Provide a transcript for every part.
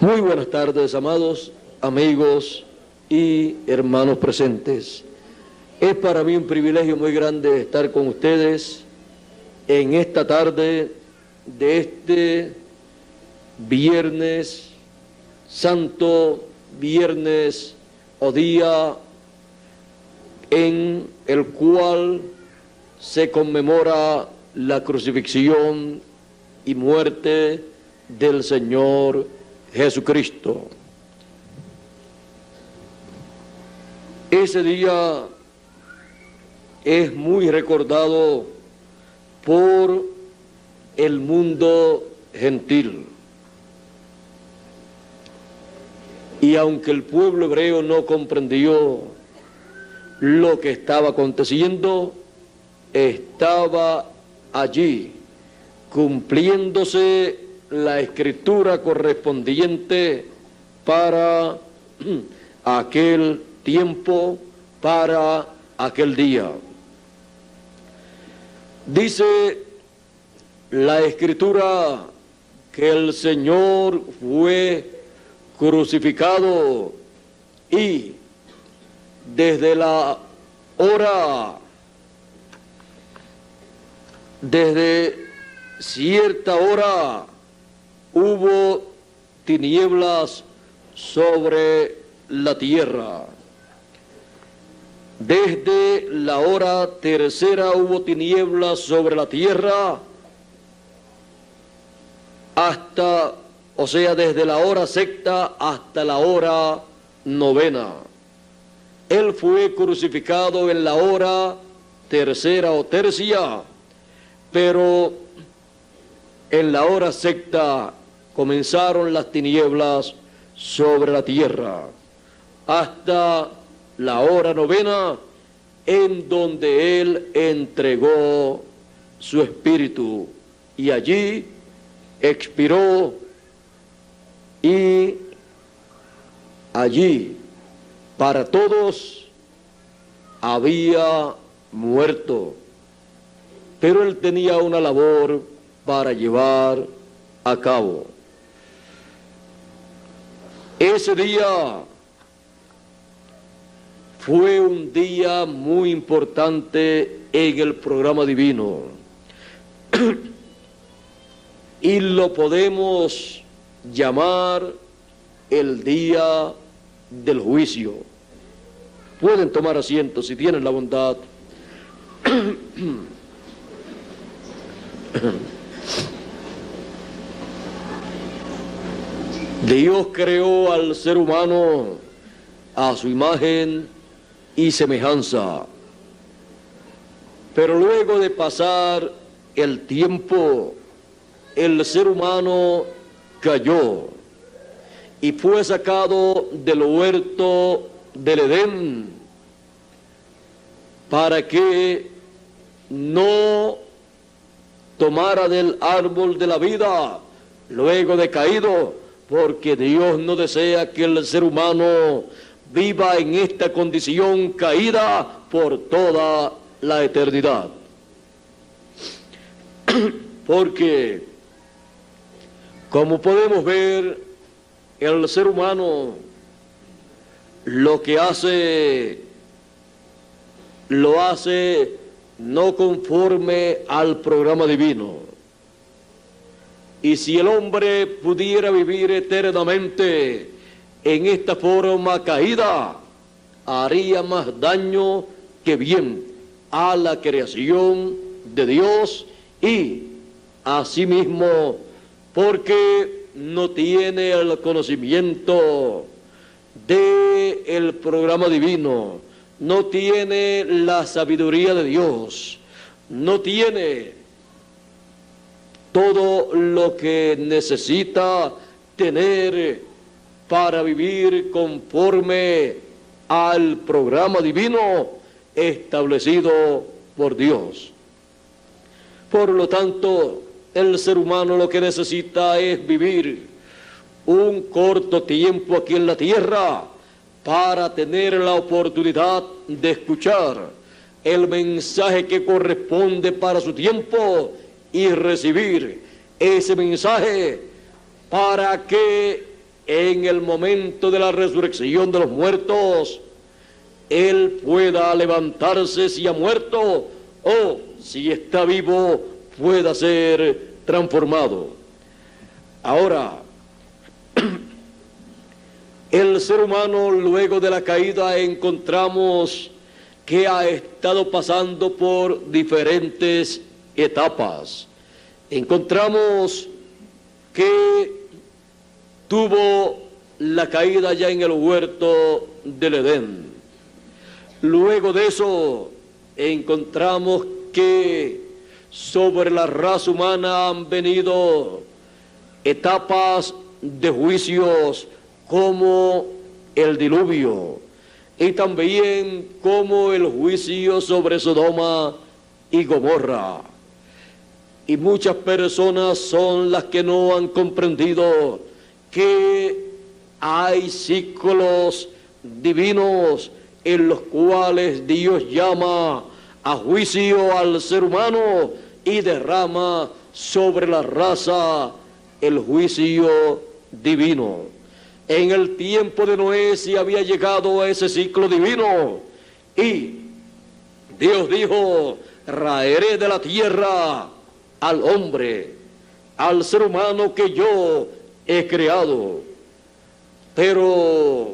Muy buenas tardes, amados amigos y hermanos presentes. Es para mí un privilegio muy grande estar con ustedes en esta tarde de este Viernes Santo, viernes o día en el cual se conmemora la crucifixión y muerte del Señor Jesucristo. Ese día es muy recordado por el mundo gentil. Y aunque el pueblo hebreo no comprendió lo que estaba aconteciendo, estaba allí cumpliéndose la escritura correspondiente para aquel tiempo, para aquel día. Dice la escritura que el Señor fue crucificado y desde cierta hora hubo tinieblas sobre la tierra. Desde la hora tercera hubo tinieblas sobre la tierra desde la hora sexta hasta la hora novena. Él fue crucificado en la hora tercera o tercia, pero en la hora sexta comenzaron las tinieblas sobre la tierra, hasta la hora novena, en donde Él entregó su espíritu, y allí expiró, y allí para todos había muerto. Pero Él tenía una labor para llevar a cabo. Ese día fue un día muy importante en el programa divino y lo podemos llamar el día del juicio. Pueden tomar asiento si tienen la bondad. Dios creó al ser humano a su imagen y semejanza, pero luego de pasar el tiempo, el ser humano cayó y fue sacado del huerto del Edén para que no tomara del árbol de la vida luego de caído, porque Dios no desea que el ser humano viva en esta condición caída por toda la eternidad. Porque, como podemos ver, el ser humano lo hace no conforme al programa divino. Y si el hombre pudiera vivir eternamente en esta forma caída, haría más daño que bien a la creación de Dios y a sí mismo, porque no tiene el conocimiento del programa divino, no tiene la sabiduría de Dios, no tiene todo lo que necesita tener para vivir conforme al programa divino establecido por Dios. Por lo tanto, el ser humano lo que necesita es vivir un corto tiempo aquí en la tierra para tener la oportunidad de escuchar el mensaje que corresponde para su tiempo y recibir ese mensaje para que en el momento de la resurrección de los muertos, Él pueda levantarse si ha muerto, o si está vivo, pueda ser transformado. Ahora, el ser humano, luego de la caída, encontramos que ha estado pasando por diferentes etapas. Encontramos que tuvo la caída ya en el huerto del Edén. Luego de eso, encontramos que sobre la raza humana han venido etapas de juicios como el diluvio, y también como el juicio sobre Sodoma y Gomorra. Y muchas personas son las que no han comprendido que hay ciclos divinos en los cuales Dios llama a juicio al ser humano y derrama sobre la raza el juicio divino. En el tiempo de Noé se había llegado a ese ciclo divino, y Dios dijo: raeré de la tierra al hombre, al ser humano que yo he creado. Pero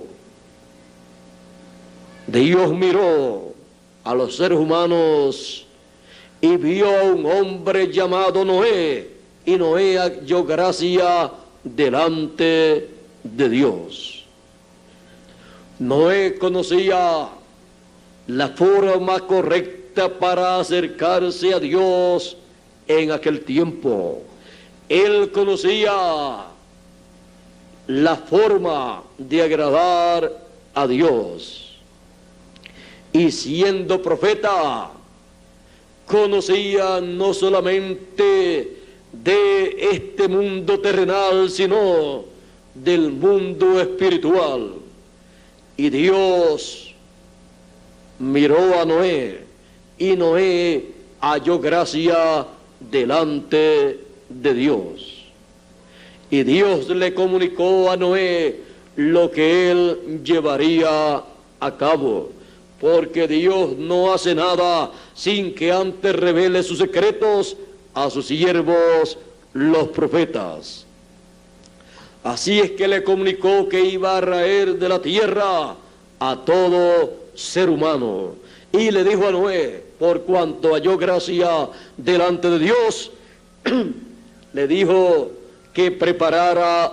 Dios miró a los seres humanos y vio a un hombre llamado Noé, y Noé halló gracia delante de Dios. Noé conocía la forma correcta para acercarse a Dios en aquel tiempo. Él conocía la forma de agradar a Dios, y siendo profeta, conocía no solamente de este mundo terrenal, sino del mundo espiritual. Y Dios miró a Noé, y Noé halló gracia delante de Dios. Y Dios le comunicó a Noé lo que él llevaría a cabo, porque Dios no hace nada sin que antes revele sus secretos a sus siervos, los profetas. Así es que le comunicó que iba a raer de la tierra a todo ser humano. Y le dijo a Noé, por cuanto halló gracia delante de Dios, le dijo que preparara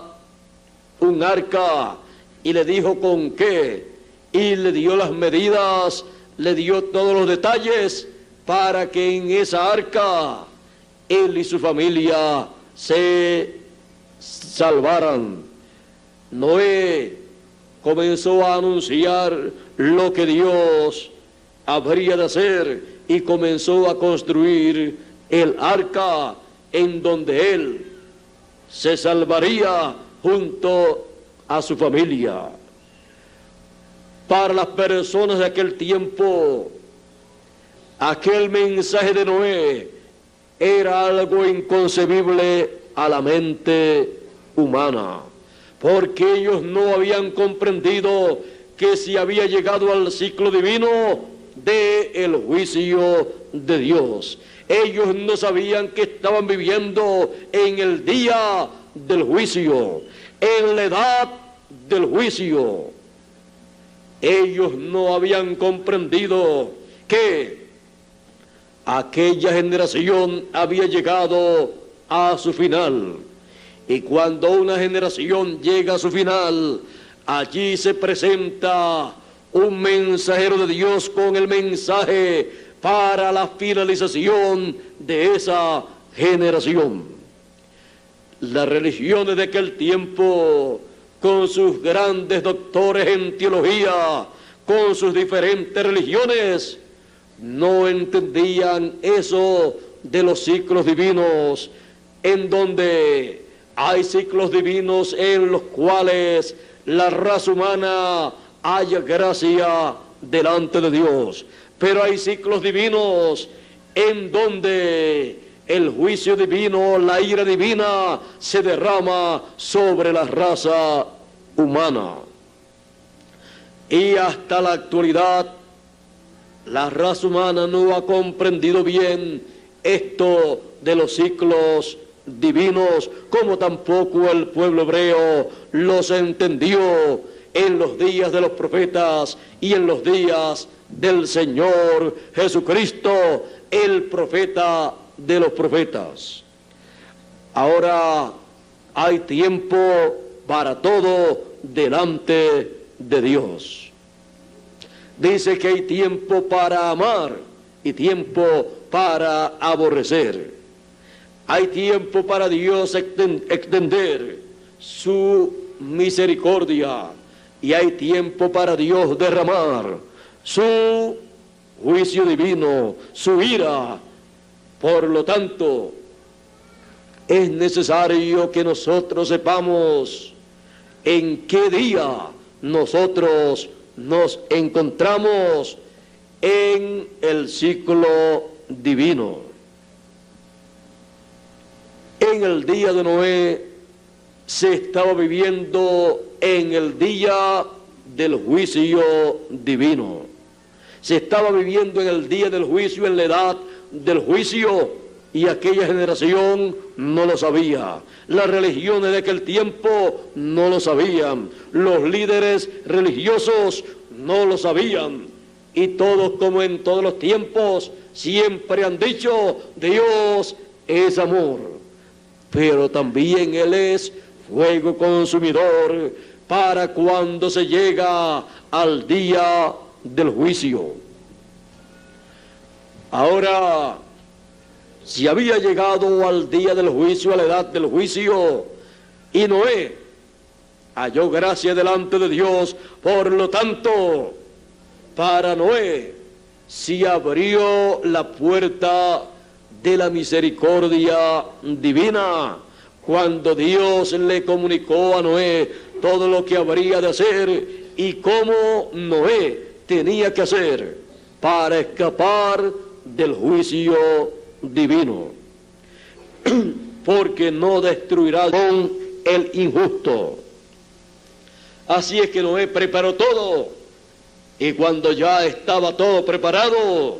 un arca, y le dijo con qué, y le dio las medidas, le dio todos los detalles para que en esa arca él y su familia se salvaran. Noé comenzó a anunciar lo que Dios habría de hacer, y comenzó a construir el arca en donde él se salvaría junto a su familia. Para las personas de aquel tiempo, aquel mensaje de Noé era algo inconcebible a la mente humana, porque ellos no habían comprendido que se había llegado al ciclo divino del juicio de Dios. Ellos no sabían que estaban viviendo en el día del juicio, en la edad del juicio. Ellos no habían comprendido que aquella generación había llegado a su final. Y cuando una generación llega a su final, allí se presenta un mensajero de Dios con el mensaje para la finalización de esa generación. Las religiones de aquel tiempo, con sus grandes doctores en teología, con sus diferentes religiones, no entendían eso de los ciclos divinos, en donde hay ciclos divinos en los cuales la raza humana haya gracia delante de Dios, pero hay ciclos divinos en donde el juicio divino, la ira divina se derrama sobre la raza humana. Y hasta la actualidad, la raza humana no ha comprendido bien esto de los ciclos divinos, como tampoco el pueblo hebreo los entendió en los días de los profetas y en los días del Señor Jesucristo, el profeta de los profetas. Ahora hay tiempo para todo delante de Dios. Dice que hay tiempo para amar y tiempo para aborrecer. Hay tiempo para Dios extender su misericordia y hay tiempo para Dios derramar su juicio divino, su ira. Por lo tanto, es necesario que nosotros sepamos en qué día nosotros nos encontramos en el ciclo divino. En el día de Noé se estaba viviendo en el día del juicio divino. Se estaba viviendo en el día del juicio, en la edad del juicio, y aquella generación no lo sabía. Las religiones de aquel tiempo no lo sabían. Los líderes religiosos no lo sabían. Y todos, como en todos los tiempos, siempre han dicho: Dios es amor. Pero también Él es fuego consumidor para cuando se llega al día del juicio. Ahora, si había llegado al día del juicio, a la edad del juicio, y Noé halló gracia delante de Dios, por lo tanto, para Noé se abrió la puerta de la misericordia divina, cuando Dios le comunicó a Noé todo lo que habría de hacer y cómo Noé tenía que hacer para escapar del juicio divino. Porque no destruirá con el injusto. Así es que Noé preparó todo, y cuando ya estaba todo preparado,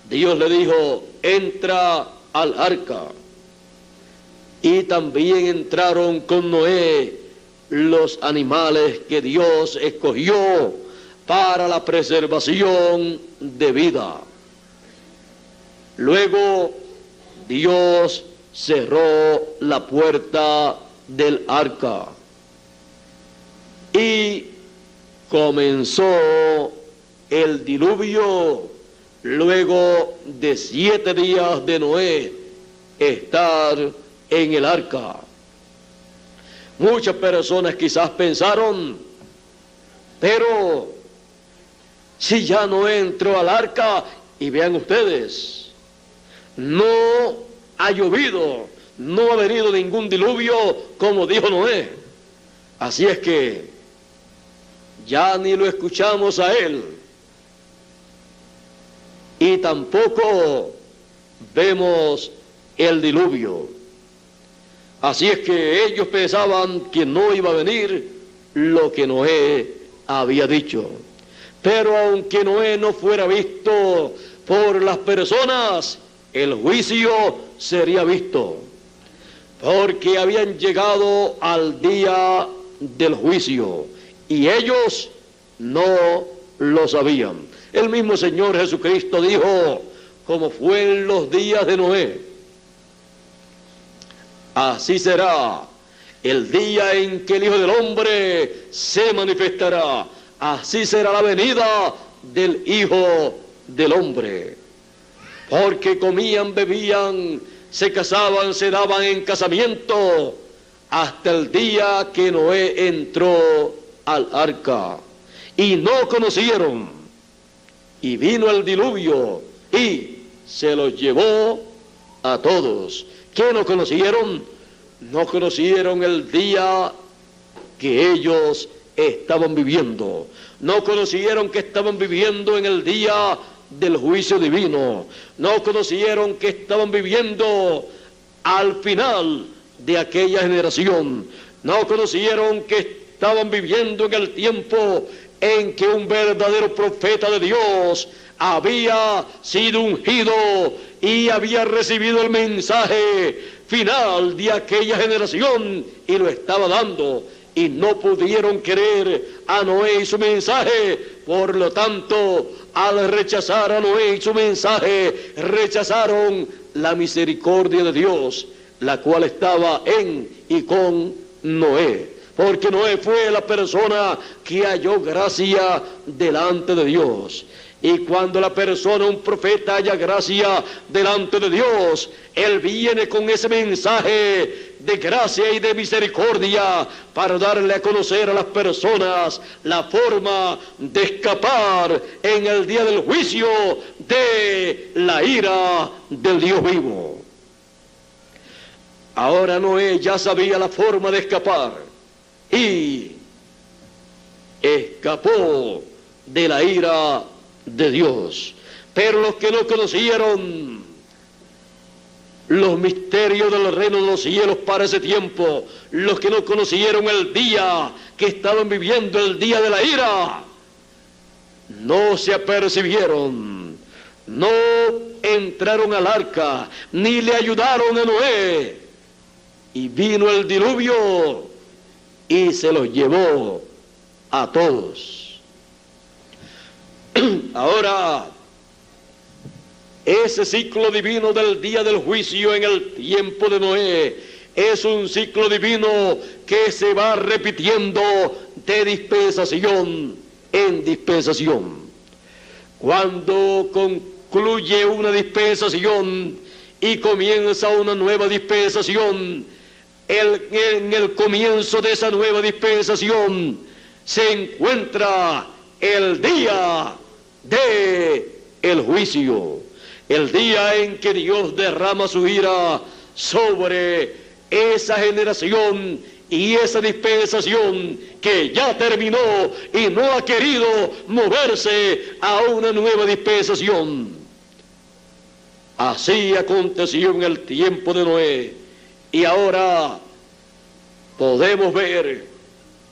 Dios le dijo: entra al arca. Y también entraron con Noé los animales que Dios escogió para la preservación de vida. Luego Dios cerró la puerta del arca y comenzó el diluvio. Luego de 7 días de Noé estar en el arca, muchas personas quizás pensaron: pero si ya Noé entró al arca, y vean ustedes, no ha llovido, no ha venido ningún diluvio como dijo Noé. Así es que ya ni lo escuchamos a él. Y tampoco vemos el diluvio. Así es que ellos pensaban que no iba a venir lo que Noé había dicho. Pero aunque Noé no fuera visto por las personas, el juicio sería visto, porque habían llegado al día del juicio y ellos no lo sabían. El mismo Señor Jesucristo dijo: como fue en los días de Noé, así será el día en que el Hijo del Hombre se manifestará. Así será la venida del Hijo del Hombre. Porque comían, bebían, se casaban, se daban en casamiento, hasta el día que Noé entró al arca. Y no conocieron. Y vino el diluvio y se los llevó a todos. ¿Qué no conocieron? No conocieron el día que ellos estaban viviendo. No conocieron que estaban viviendo en el día del juicio divino. No conocieron que estaban viviendo al final de aquella generación. No conocieron que estaban viviendo en el tiempo en que un verdadero profeta de Dios había sido ungido y había recibido el mensaje final de aquella generación y lo estaba dando, y no pudieron creer a Noé y su mensaje. Por lo tanto, al rechazar a Noé y su mensaje, rechazaron la misericordia de Dios, la cual estaba en y con Noé, porque Noé fue la persona que halló gracia delante de Dios. Y cuando la persona, un profeta, halla gracia delante de Dios, él viene con ese mensaje de gracia y de misericordia para darle a conocer a las personas la forma de escapar en el día del juicio de la ira del Dios vivo. Ahora Noé ya sabía la forma de escapar y escapó de la ira de Dios. Pero los que no conocieron los misterios del reino de los cielos para ese tiempo, los que no conocieron el día que estaban viviendo, el día de la ira, no se apercibieron, no entraron al arca, ni le ayudaron a Noé, y vino el diluvio y se los llevó a todos. Ahora, ese ciclo divino del día del juicio en el tiempo de Noé es un ciclo divino que se va repitiendo de dispensación en dispensación. Cuando concluye una dispensación y comienza una nueva dispensación, en el comienzo de esa nueva dispensación se encuentra el día de el juicio, el día en que Dios derrama su ira sobre esa generación y esa dispensación que ya terminó y no ha querido moverse a una nueva dispensación. Así aconteció en el tiempo de Noé, y ahora podemos ver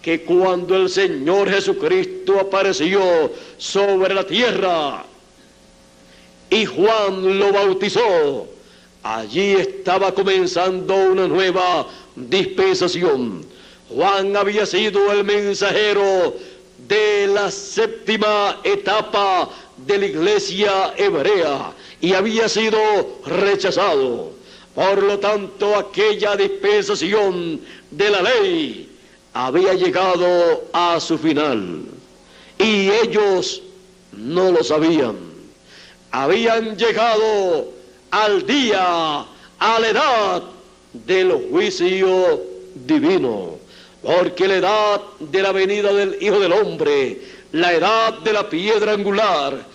que cuando el Señor Jesucristo apareció sobre la tierra y Juan lo bautizó, allí estaba comenzando una nueva dispensación. Juan había sido el mensajero de la séptima etapa de la iglesia hebrea y había sido rechazado. Por lo tanto, aquella dispensación de la ley había llegado a su final y ellos no lo sabían. Habían llegado al día, a la edad del juicio divino, porque la edad de la venida del Hijo del Hombre, la edad de la piedra angular,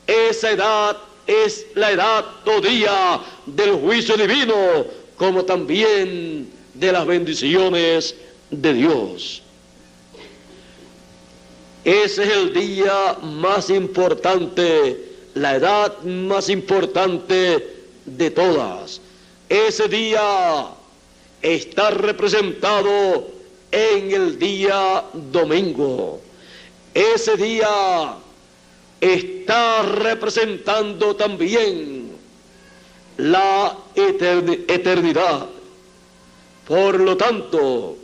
esa edad es la edad o día del juicio divino, como también de las bendiciones de Dios. Ese es el día más importante, la edad más importante de todas. Ese día está representado en el día domingo. Ese día está representando también la eternidad. Por lo tanto,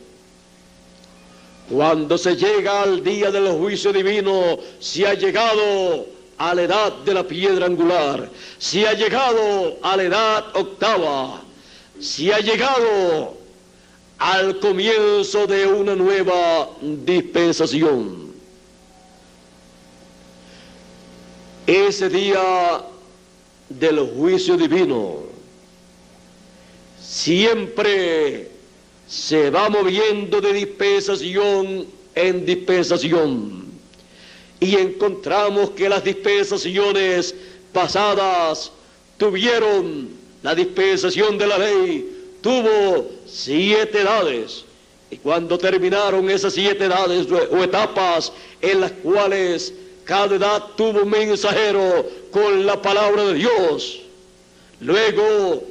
cuando se llega al día del juicio divino, se ha llegado a la edad de la piedra angular, se ha llegado a la edad octava, se ha llegado al comienzo de una nueva dispensación. Ese día del juicio divino siempre se va moviendo de dispensación en dispensación, y encontramos que las dispensaciones pasadas tuvieron, la dispensación de la ley tuvo 7 edades, y cuando terminaron esas 7 edades o etapas en las cuales cada edad tuvo un mensajero con la palabra de Dios, luego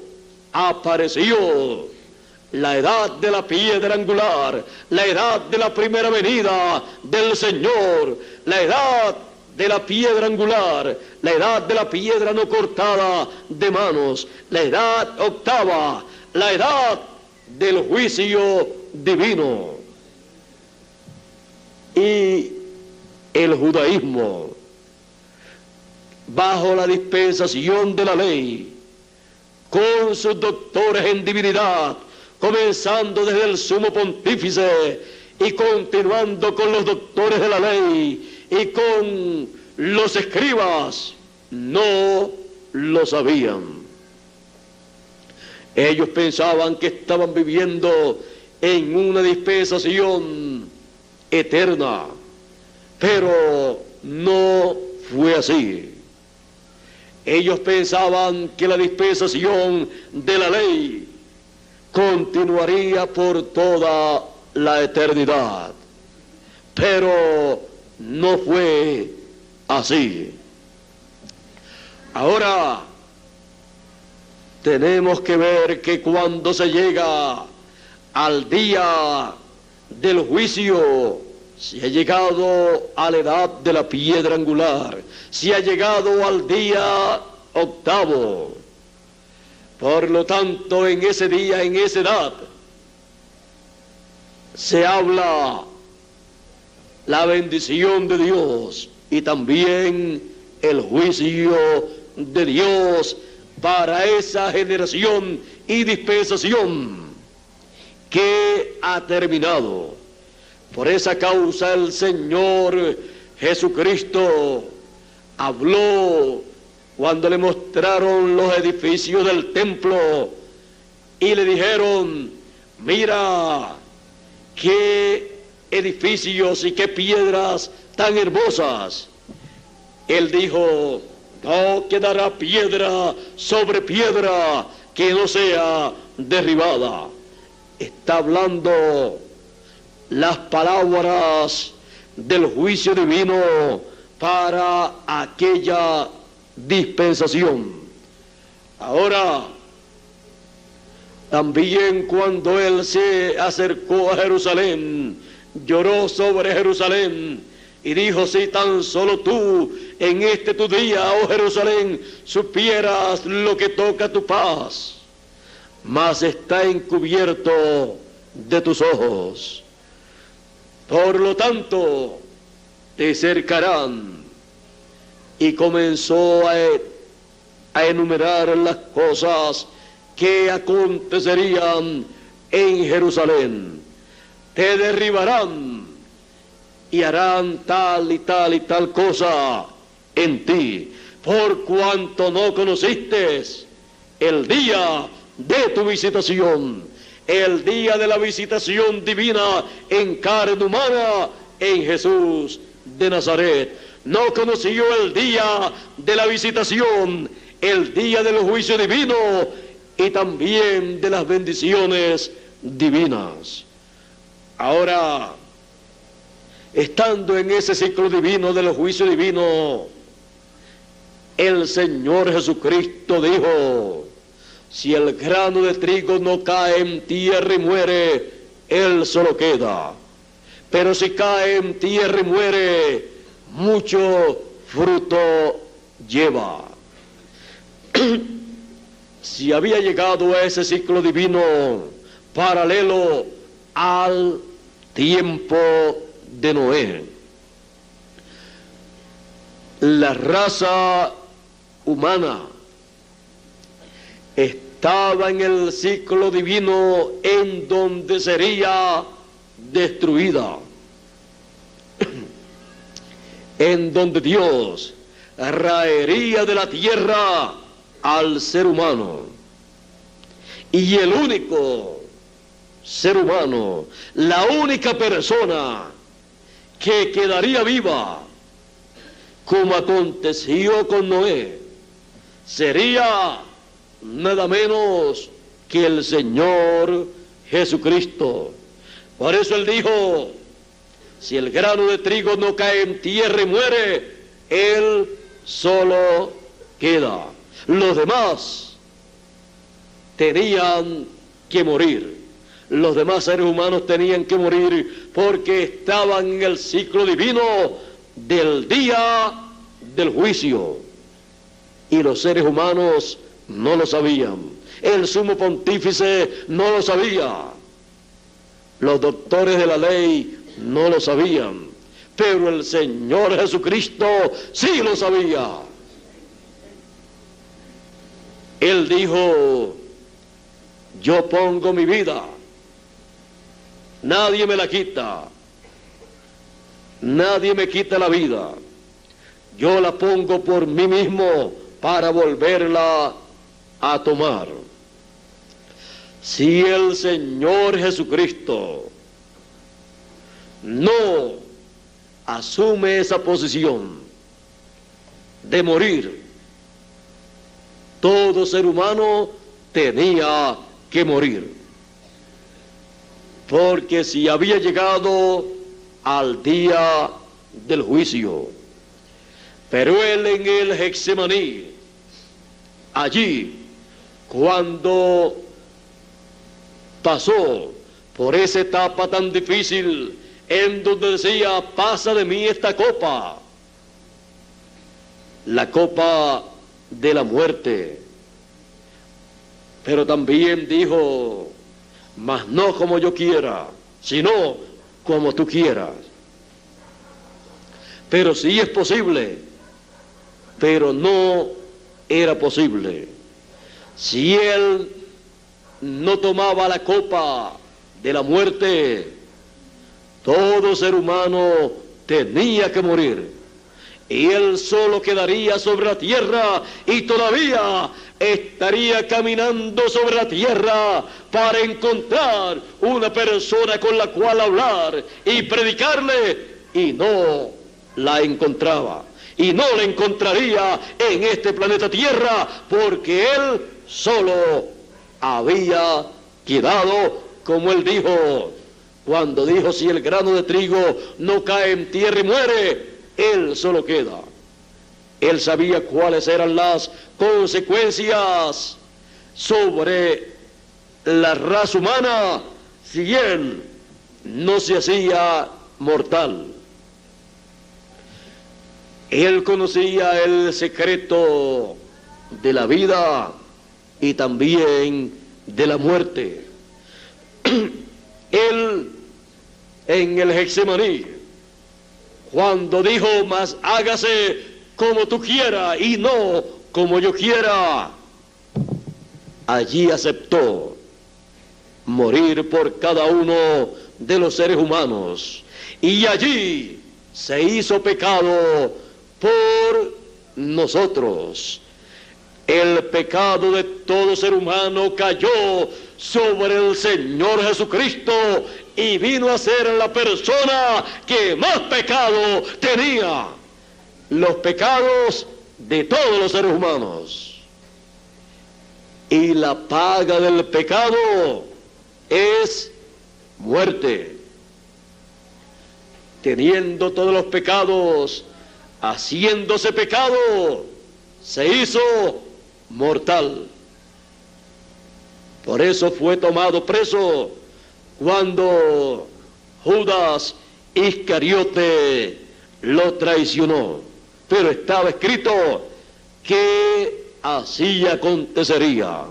apareció la edad de la piedra angular, la edad de la primera venida del Señor, la edad de la piedra angular, la edad de la piedra no cortada de manos, la edad octava, la edad del juicio divino. Y el judaísmo, bajo la dispensación de la ley, con sus doctores en divinidad, comenzando desde el sumo pontífice y continuando con los doctores de la ley y con los escribas, no lo sabían. Ellos pensaban que estaban viviendo en una dispensación eterna, pero no fue así. Ellos pensaban que la dispensación de la ley continuaría por toda la eternidad, pero no fue así. Ahora tenemos que ver que cuando se llega al día del juicio, se ha llegado a la edad de la piedra angular, se ha llegado al día octavo. Por lo tanto, en ese día, en esa edad, se habla la bendición de Dios y también el juicio de Dios para esa generación y dispensación que ha terminado. Por esa causa el Señor Jesucristo habló cuando le mostraron los edificios del templo y le dijeron: mira qué edificios y qué piedras tan hermosas. Él dijo: no quedará piedra sobre piedra que no sea derribada. Está hablando las palabras del juicio divino para aquella dispensación. Ahora, también cuando él se acercó a Jerusalén, lloró sobre Jerusalén y dijo: si tan solo tú en este tu día, oh Jerusalén, supieras lo que toca tu paz, mas está encubierto de tus ojos. Por lo tanto, te cercarán. Y comenzó a enumerar las cosas que acontecerían en Jerusalén. Te derribarán y harán tal y tal y tal cosa en ti, por cuanto no conociste el día de tu visitación, el día de la visitación divina en carne humana en Jesús de Nazaret. No conoció el día de la visitación, el día del juicio divino y también de las bendiciones divinas. Ahora, estando en ese ciclo divino del juicio divino, el Señor Jesucristo dijo: si el grano de trigo no cae en tierra y muere, él solo queda. Pero si cae en tierra y muere, mucho fruto lleva. Si había llegado a ese ciclo divino paralelo al tiempo de Noé, la raza humana estaba en el ciclo divino en donde sería destruida, en donde Dios raería de la tierra al ser humano, y el único ser humano, la única persona que quedaría viva, como aconteció con Noé, sería nada menos que el Señor Jesucristo. Por eso él dijo: si el grano de trigo no cae en tierra y muere, él solo queda. Los demás tenían que morir. los demás seres humanos tenían que morir porque estaban en el ciclo divino del día del juicio. Y los seres humanos no lo sabían. El sumo pontífice no lo sabía. Los doctores de la ley no lo sabían. Pero el Señor Jesucristo sí lo sabía. Él dijo: yo pongo mi vida, nadie me la quita, nadie me quita la vida, yo la pongo por mí mismo para volverla a tomar. Si el Señor Jesucristo no asume esa posición de morir, todo ser humano tenía que morir, porque si había llegado al día del juicio. Pero él en el Getsemaní, allí, cuando pasó por esa etapa tan difícil, en donde decía: pasa de mí esta copa, la copa de la muerte. Pero también dijo: mas no como yo quiera, sino como tú quieras. Pero sí es posible, pero no era posible. Si él no tomaba la copa de la muerte, todo ser humano tenía que morir. Y él solo quedaría sobre la tierra y todavía estaría caminando sobre la tierra para encontrar una persona con la cual hablar y predicarle, y no la encontraba. Y no la encontraría en este planeta Tierra, porque él solo había quedado, como él dijo, cuando dijo: si el grano de trigo no cae en tierra y muere, él solo queda. Él sabía cuáles eran las consecuencias sobre la raza humana si él no se hacía mortal. Él conocía el secreto de la vida y también de la muerte. Él en el Getsemaní, cuando dijo: mas hágase como tú quieras y no como yo quiera, allí aceptó morir por cada uno de los seres humanos, y allí se hizo pecado por nosotros. El pecado de todo ser humano cayó sobre el Señor Jesucristo y vino a ser la persona que más pecado tenía. Los pecados de todos los seres humanos. Y la paga del pecado es muerte. Teniendo todos los pecados, haciéndose pecado, se hizo mortal. Por eso fue tomado preso cuando Judas Iscariote lo traicionó. Pero estaba escrito que así acontecería.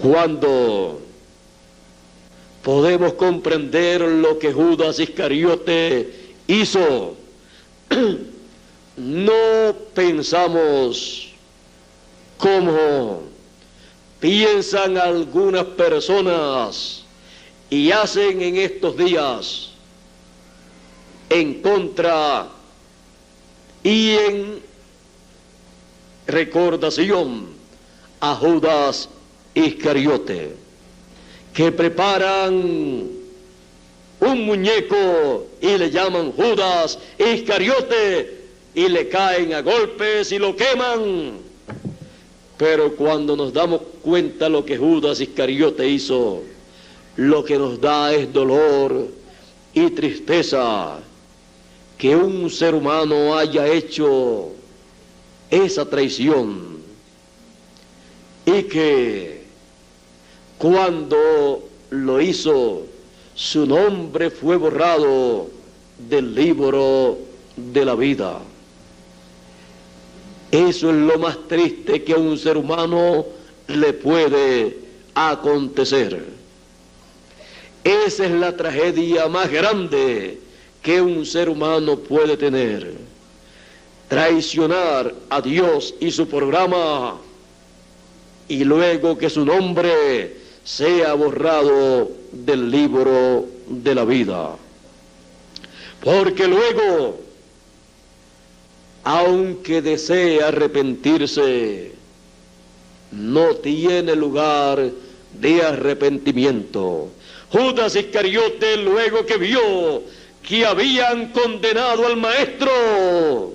Cuando podemos comprender lo que Judas Iscariote hizo, no pensamos como piensan algunas personas y hacen en estos días en contra y en recordación a Judas Iscariote, que preparan un muñeco y le llaman Judas Iscariote y le caen a golpes y lo queman. Pero cuando nos damos cuenta lo que Judas Iscariote hizo, lo que nos da es dolor y tristeza que un ser humano haya hecho esa traición y que cuando lo hizo, su nombre fue borrado del libro de la vida. Eso es lo más triste que a un ser humano le puede acontecer. Esa es la tragedia más grande que un ser humano puede tener. Traicionar a Dios y su programa, y luego que su nombre sea borrado del libro de la vida. Porque luego, aunque desee arrepentirse, no tiene lugar de arrepentimiento. Judas Iscariote, luego que vio que habían condenado al maestro,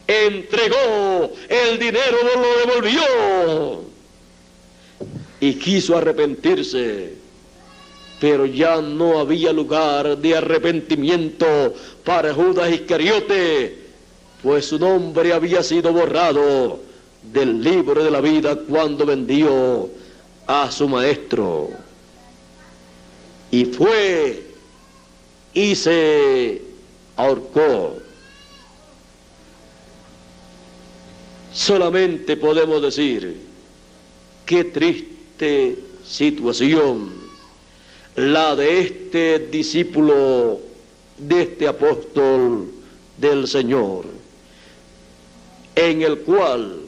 entregó el dinero, lo devolvió y quiso arrepentirse, pero ya no había lugar de arrepentimiento para Judas Iscariote, pues su nombre había sido borrado del libro de la vida cuando vendió a su maestro. Y fue y se ahorcó. Solamente podemos decir, qué triste situación la de este discípulo, de este apóstol del Señor, en el cual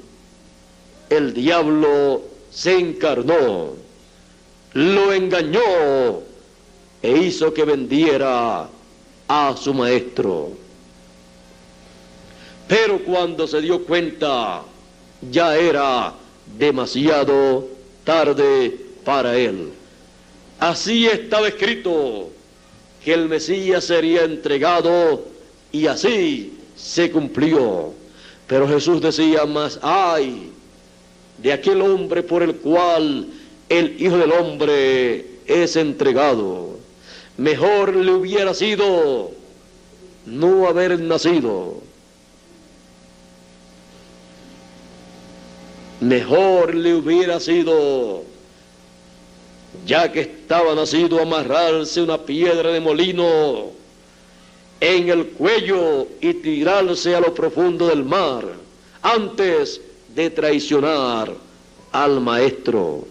el diablo se encarnó, lo engañó e hizo que vendiera a su maestro. Pero cuando se dio cuenta, ya era demasiado tarde para él. Así estaba escrito que el Mesías sería entregado, y así se cumplió. Pero Jesús decía: más ay de aquel hombre por el cual el Hijo del Hombre es entregado. Mejor le hubiera sido no haber nacido. Mejor le hubiera sido, ya que estaba nacido, amarrarse una piedra de molino en el cuello y tirarse a lo profundo del mar, antes de traicionar al maestro.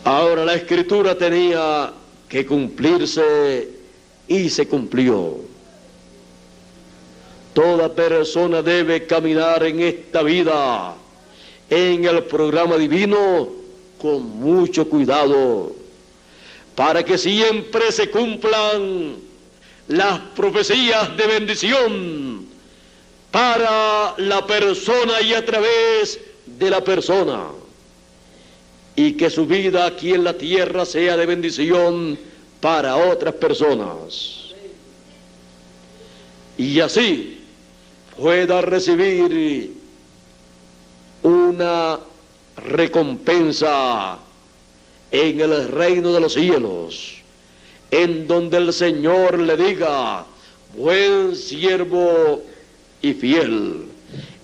Ahora la Escritura tenía que cumplirse y se cumplió. Toda persona debe caminar en esta vida, en el programa divino, con mucho cuidado, para que siempre se cumplan las profecías de bendición para la persona y a través de la persona, y que su vida aquí en la tierra sea de bendición para otras personas, y así pueda recibir una recompensa en el reino de los cielos, en donde el Señor le diga: buen siervo y fiel,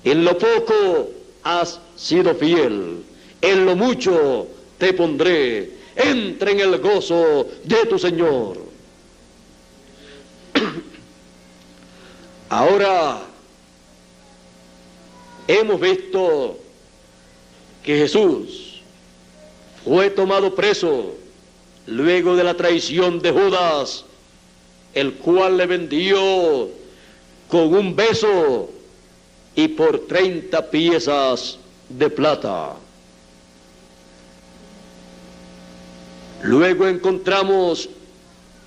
en lo poco has sido fiel, en lo mucho te pondré, entra en el gozo de tu Señor. Ahora hemos visto que Jesús fue tomado preso luego de la traición de Judas, el cual le vendió con un beso y por 30 piezas de plata. Luego encontramos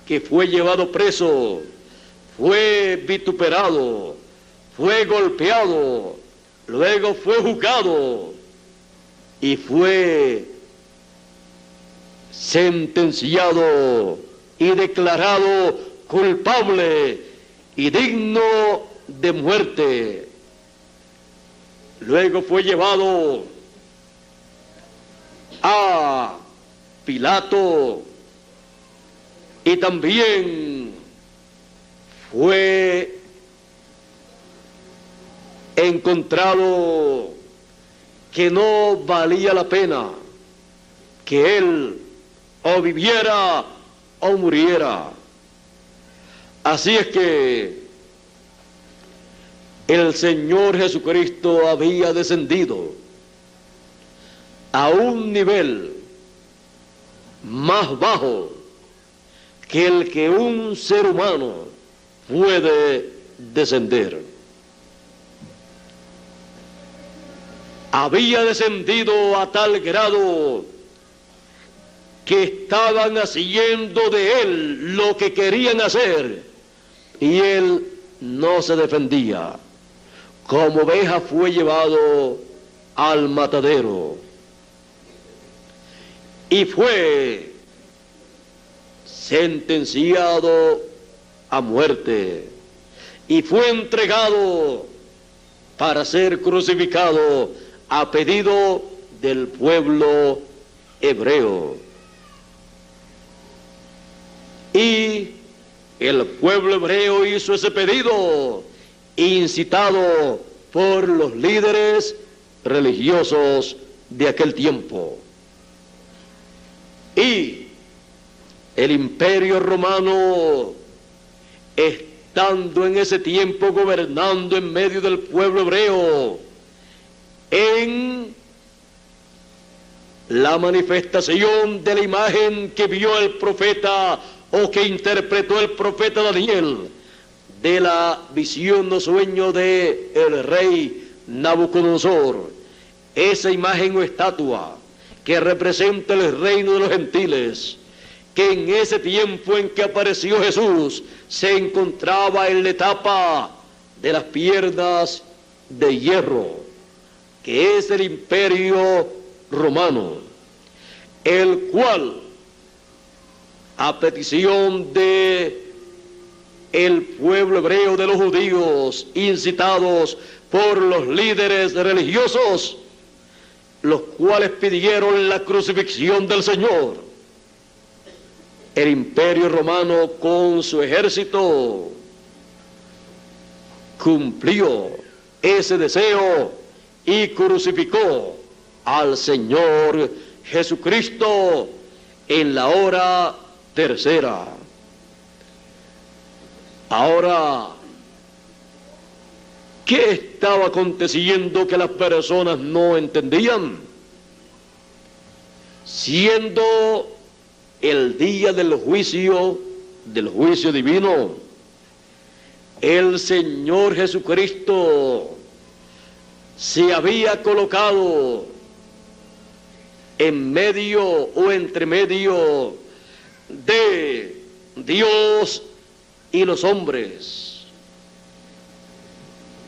que fue llevado preso, fue vituperado, fue golpeado, luego fue juzgado y fue sentenciado y declarado culpable y digno de muerte. Luego fue llevado a Pilato y también fue encontrado que no valía la pena que él o viviera o muriera. Así es que el Señor Jesucristo había descendido a un nivel más bajo que el que un ser humano puede descender. Había descendido a tal grado que estaban haciendo de él lo que querían hacer y él no se defendía. Como oveja fue llevado al matadero y fue sentenciado a muerte y fue entregado para ser crucificado a pedido del pueblo hebreo. Y el pueblo hebreo hizo ese pedido, incitado por los líderes religiosos de aquel tiempo. Y el Imperio Romano, estando en ese tiempo gobernando en medio del pueblo hebreo, en la manifestación de la imagen que vio el profeta o que interpretó el profeta Daniel de la visión o sueño de el rey Nabucodonosor, esa imagen o estatua que representa el reino de los gentiles, que en ese tiempo en que apareció Jesús se encontraba en la etapa de las piernas de hierro, que es el Imperio Romano, el cual, a petición de el pueblo hebreo, de los judíos, incitados por los líderes religiosos, los cuales pidieron la crucifixión del Señor, el Imperio Romano con su ejército cumplió ese deseo y crucificó al Señor Jesucristo en la hora tercera. Ahora, ¿qué estaba aconteciendo que las personas no entendían? Siendo el día del juicio divino, el Señor Jesucristo se había colocado en medio o entre medio de Dios y los hombres,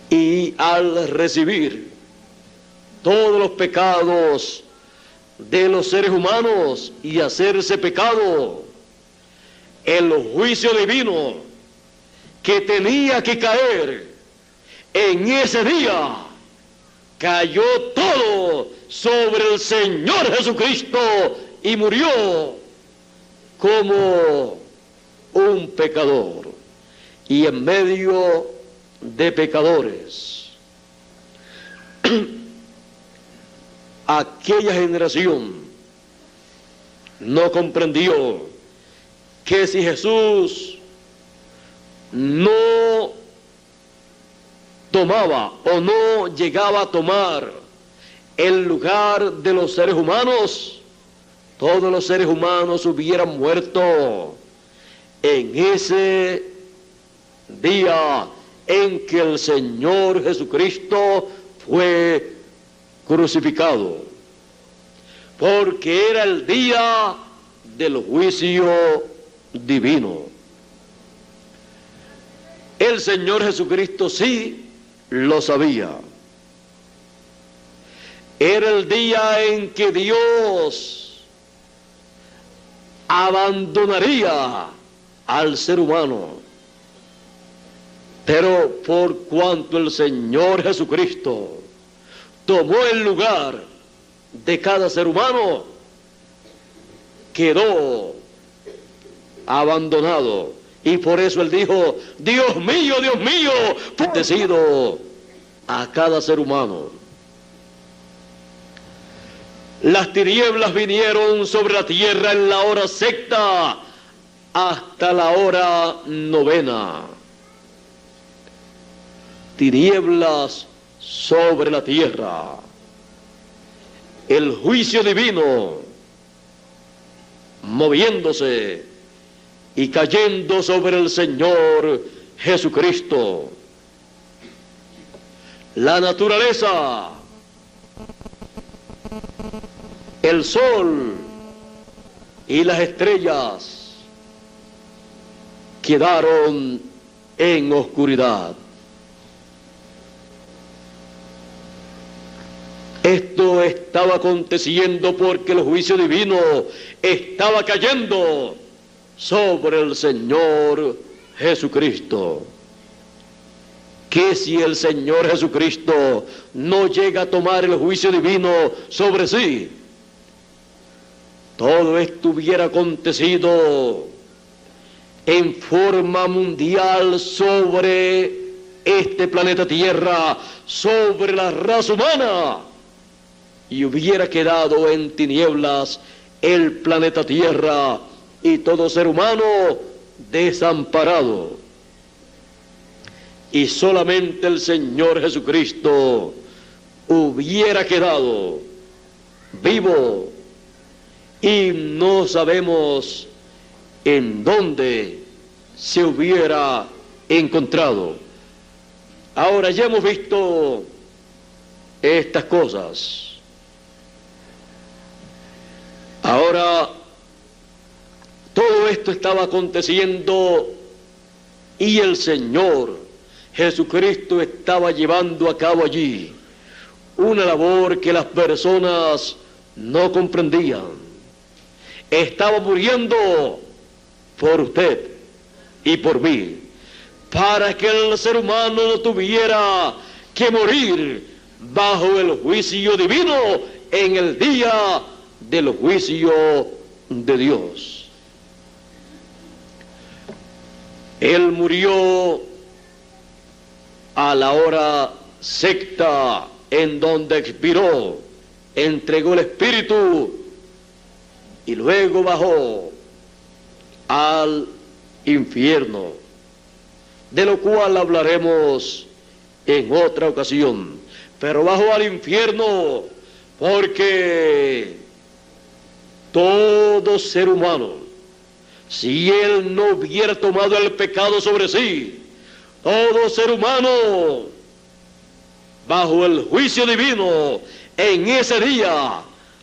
y al recibir todos los pecados de los seres humanos y hacerse pecado, el juicio divino que tenía que caer en ese día cayó todo sobre el Señor Jesucristo y murió como un pecador y en medio de pecadores. Aquella generación no comprendió que si Jesús no tomaba o no llegaba a tomar el lugar de los seres humanos, todos los seres humanos hubieran muerto en ese día en que el Señor Jesucristo fue crucificado, porque era el día del juicio divino. El Señor Jesucristo sí lo sabía. Era el día en que Dios abandonaría al ser humano. Pero por cuanto el Señor Jesucristo tomó el lugar de cada ser humano, quedó abandonado. Y por eso él dijo: Dios mío, bendecido a cada ser humano. Las tinieblas vinieron sobre la tierra en la hora sexta hasta la hora novena. Tinieblas sobre la tierra. El juicio divino moviéndose y cayendo sobre el Señor Jesucristo. La naturaleza, el sol y las estrellas quedaron en oscuridad. Esto estaba aconteciendo porque el juicio divino estaba cayendo sobre el Señor Jesucristo. Que si el Señor Jesucristo no llega a tomar el juicio divino sobre sí, todo esto hubiera acontecido en forma mundial sobre este planeta Tierra, sobre la raza humana, y hubiera quedado en tinieblas el planeta Tierra y todo ser humano desamparado. Y solamente el Señor Jesucristo hubiera quedado vivo, y no sabemos en dónde se hubiera encontrado. Ahora ya hemos visto estas cosas. Ahora, todo esto estaba aconteciendo y el Señor Jesucristo estaba llevando a cabo allí una labor que las personas no comprendían. Estaba muriendo por usted y por mí, para que el ser humano no tuviera que morir bajo el juicio divino en el día del juicio de Dios. Él murió a la hora sexta, en donde expiró, entregó el espíritu y luego bajó al infierno, de lo cual hablaremos en otra ocasión. Pero bajó al infierno porque todo ser humano, si él no hubiera tomado el pecado sobre sí, todo ser humano, bajo el juicio divino, en ese día,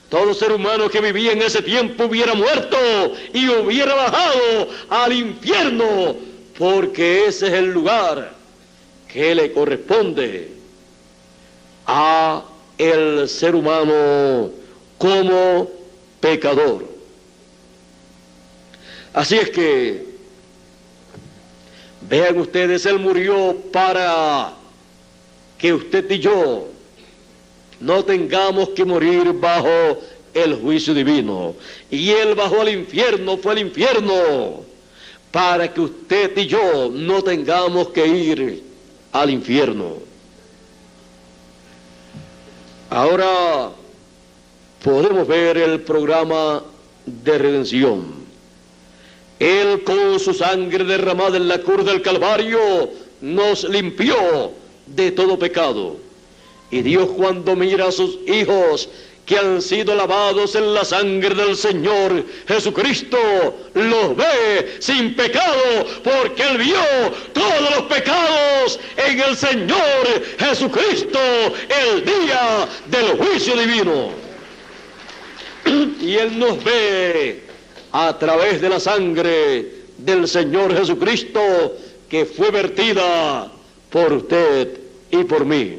todo ser humano que vivía en ese tiempo hubiera muerto y hubiera bajado al infierno, porque ese es el lugar que le corresponde a el ser humano como pecador. Así es que, vean ustedes, Él murió para que usted y yo no tengamos que morir bajo el juicio divino. Y Él bajó al infierno, fue al infierno, para que usted y yo no tengamos que ir al infierno. Ahora podemos ver el programa de redención. Él, con su sangre derramada en la cruz del Calvario, nos limpió de todo pecado. Y Dios, cuando mira a sus hijos que han sido lavados en la sangre del Señor Jesucristo, los ve sin pecado, porque Él vio todos los pecados en el Señor Jesucristo el día del juicio divino. Y Él nos ve a través de la sangre del Señor Jesucristo, que fue vertida por usted y por mí.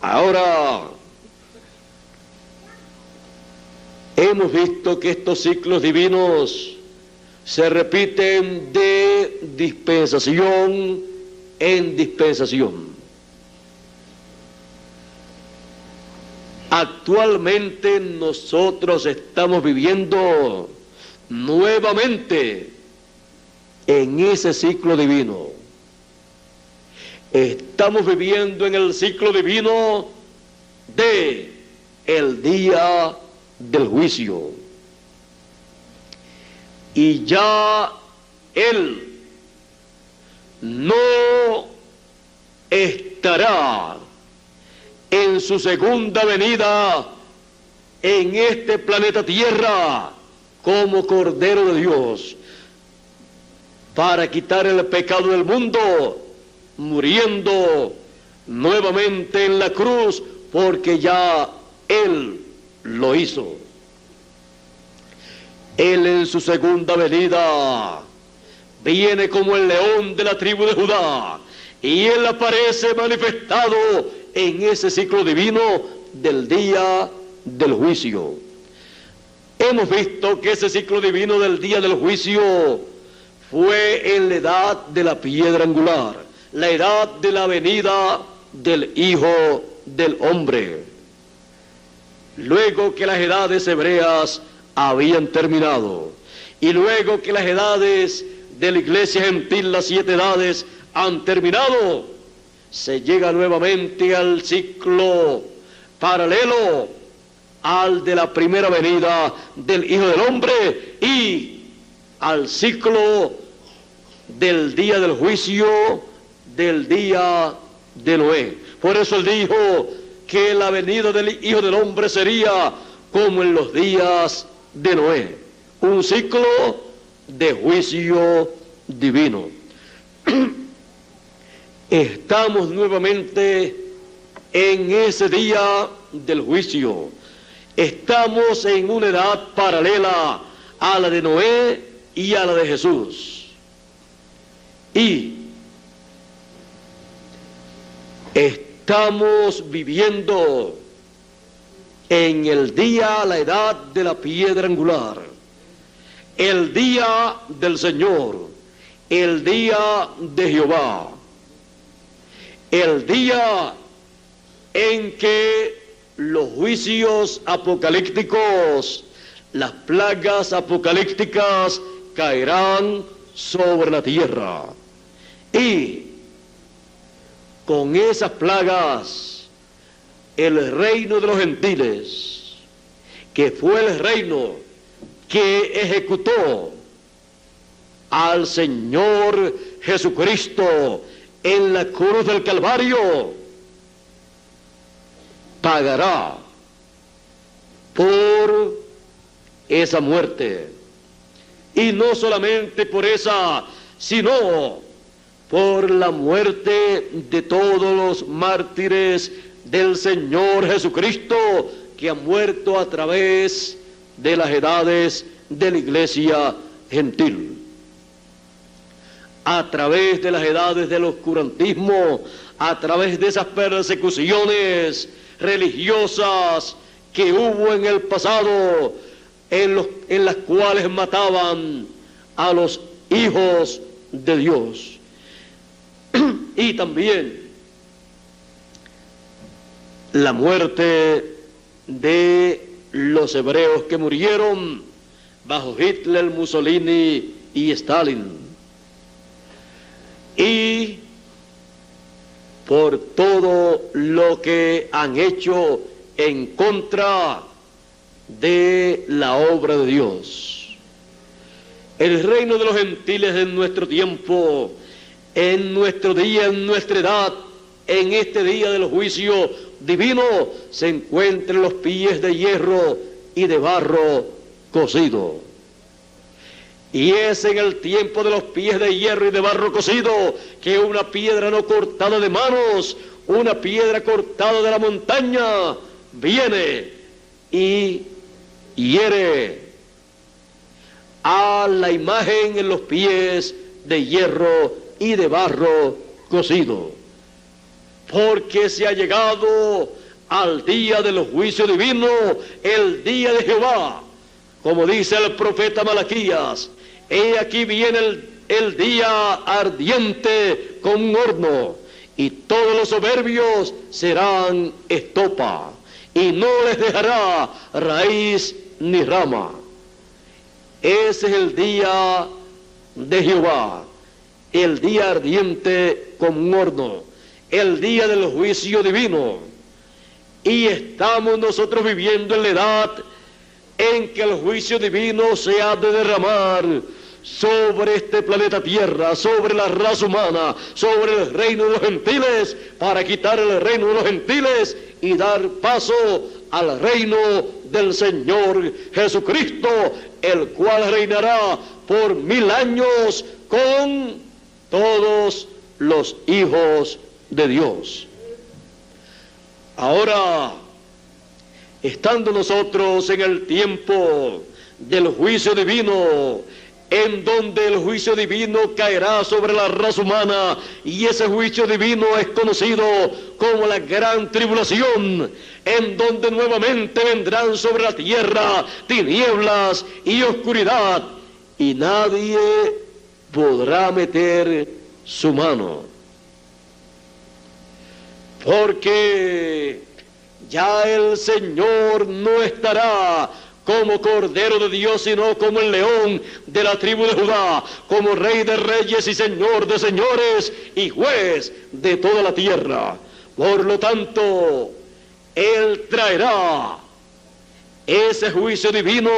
Ahora, hemos visto que estos ciclos divinos se repiten de dispensación en dispensación. Actualmente nosotros estamos viviendo nuevamente en ese ciclo divino. Estamos viviendo en el ciclo divino de el día del juicio. Y ya Él no estará en su segunda venida en este planeta Tierra como Cordero de Dios para quitar el pecado del mundo, muriendo nuevamente en la cruz, porque ya Él lo hizo. Él en su segunda venida viene como el león de la tribu de Judá, y Él aparece manifestado en ese ciclo divino del día del juicio. Hemos visto que ese ciclo divino del día del juicio fue en la edad de la piedra angular, la edad de la venida del Hijo del Hombre. Luego que las edades hebreas habían terminado, y luego que las edades de la iglesia gentil, las 7 edades, han terminado, se llega nuevamente al ciclo paralelo al de la primera venida del Hijo del Hombre y al ciclo del día del juicio, del día de Noé. Por eso Él dijo que la venida del Hijo del Hombre sería como en los días de Noé, un ciclo de juicio divino. Estamos nuevamente en ese día del juicio. Estamos en una edad paralela a la de Noé y a la de Jesús. Y estamos viviendo en el día, la edad de la piedra angular, el día del Señor, el día de Jehová, el día en que los juicios apocalípticos, las plagas apocalípticas caerán sobre la tierra. Y con esas plagas, el reino de los gentiles, que fue el reino que ejecutó al Señor Jesucristo en la cruz del Calvario, pagará por esa muerte. Y no solamente por esa, sino por la muerte de todos los mártires del Señor Jesucristo, que han muerto a través de las edades de la iglesia gentil, a través de las edades del oscurantismo, a través de esas persecuciones religiosas que hubo en el pasado, en las cuales mataban a los hijos de Dios. Y también la muerte de los hebreos que murieron bajo Hitler, Mussolini y Stalin. Y por todo lo que han hecho en contra de la obra de Dios. El reino de los gentiles en nuestro tiempo, en nuestro día, en nuestra edad, en este día del juicio divino, se encuentra en los pies de hierro y de barro cocido. Y es en el tiempo de los pies de hierro y de barro cocido que una piedra no cortada de manos, una piedra cortada de la montaña, viene y hiere a la imagen en los pies de hierro y de barro cocido. Porque se ha llegado al día del juicio divino, el día de Jehová. Como dice el profeta Malaquías, he aquí viene el día ardiente como un horno, y todos los soberbios serán estopa, y no les dejará raíz ni rama. Ese es el día de Jehová, el día ardiente como un horno. el día del juicio divino. Y estamos nosotros viviendo en la edad en que el juicio divino se ha de derramar sobre este planeta Tierra, sobre la raza humana, sobre el reino de los gentiles, para quitar el reino de los gentiles y dar paso al reino del Señor Jesucristo, el cual reinará por 1000 años con todos los hijos de Dios. Ahora, estando nosotros en el tiempo del juicio divino, en donde el juicio divino caerá sobre la raza humana, y ese juicio divino es conocido como la gran tribulación, en donde nuevamente vendrán sobre la tierra tinieblas y oscuridad, y nadie podrá meter su mano, porque ya el Señor no estará como Cordero de Dios, sino como el león de la tribu de Judá, como Rey de reyes y Señor de señores y juez de toda la tierra. Por lo tanto, Él traerá ese juicio divino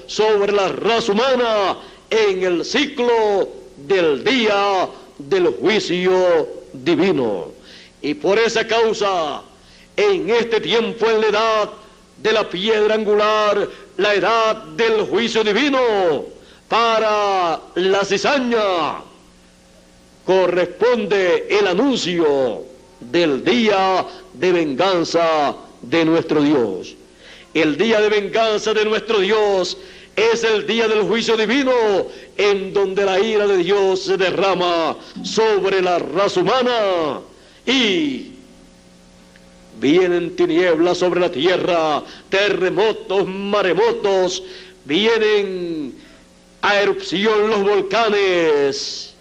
sobre la raza humana en el ciclo del día del juicio divino. Y por esa causa, en este tiempo, en la edad de la piedra angular, la edad del juicio divino, para la cizaña, corresponde el anuncio del día de venganza de nuestro Dios. El día de venganza de nuestro Dios es el día del juicio divino, en donde la ira de Dios se derrama sobre la raza humana y vienen tinieblas sobre la tierra, terremotos, maremotos, vienen a erupción los volcanes,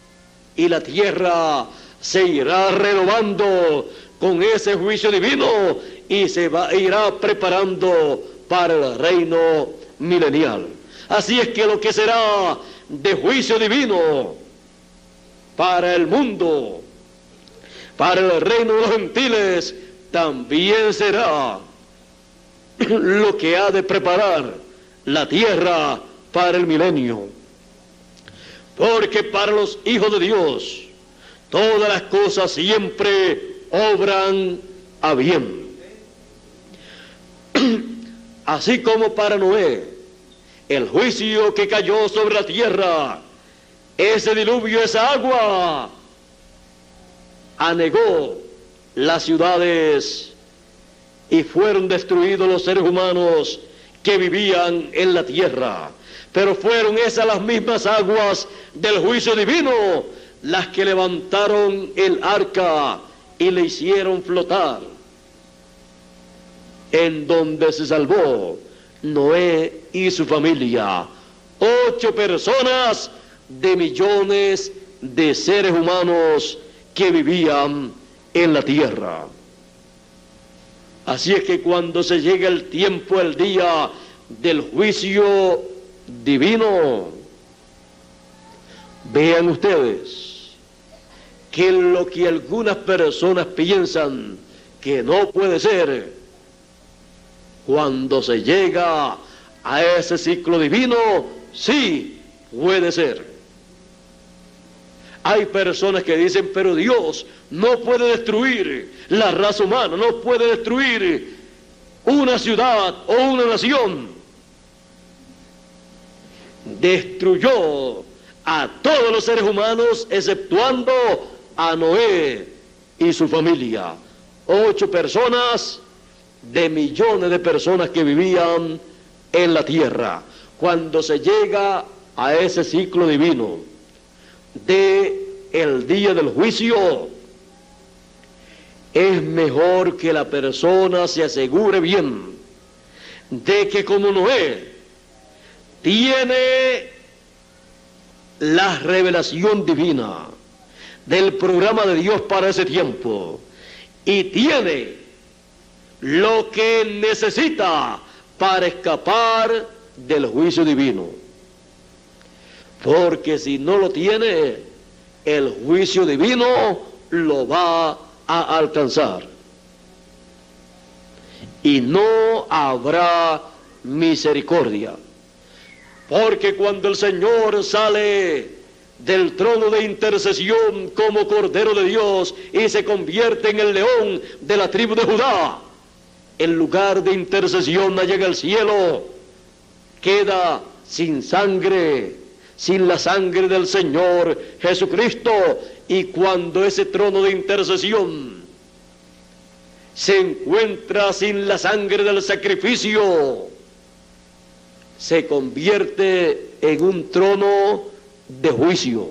y la tierra se irá renovando con ese juicio divino y irá preparando para el reino milenial. Así es que lo que será de juicio divino para el mundo, para el reino de los gentiles, también será lo que ha de preparar la tierra para el milenio. Porque para los hijos de Dios, todas las cosas siempre obran a bien. Así como para Noé, el juicio que cayó sobre la tierra, ese diluvio, esa agua, anegó las ciudades y fueron destruidos los seres humanos que vivían en la tierra. Pero fueron esas las mismas aguas del juicio divino las que levantaron el arca y le hicieron flotar, en donde se salvó Noé y su familia, 8 personas de millones de seres humanos que vivían en la tierra. Así es que cuando se llega el tiempo, el día del juicio divino, vean ustedes que lo que algunas personas piensan que no puede ser, cuando se llega a ese ciclo divino, sí puede ser. Hay personas que dicen, pero Dios no puede destruir la raza humana, no puede destruir una ciudad o una nación. Destruyó a todos los seres humanos, exceptuando a Noé y su familia. 8 personas de millones de personas que vivían en la tierra. Cuando se llega a ese ciclo divino de el día del juicio, es mejor que la persona se asegure bien de que como Noé tiene la revelación divina del programa de Dios para ese tiempo y tiene lo que necesita para escapar del juicio divino. Porque si no lo tiene, el juicio divino lo va a alcanzar. Y no habrá misericordia. Porque cuando el Señor sale del trono de intercesión como Cordero de Dios y se convierte en el león de la tribu de Judá, el lugar de intercesión allá en el cielo queda sin sangre, sin la sangre del Señor Jesucristo. Y cuando ese trono de intercesión se encuentra sin la sangre del sacrificio, se convierte en un trono de juicio.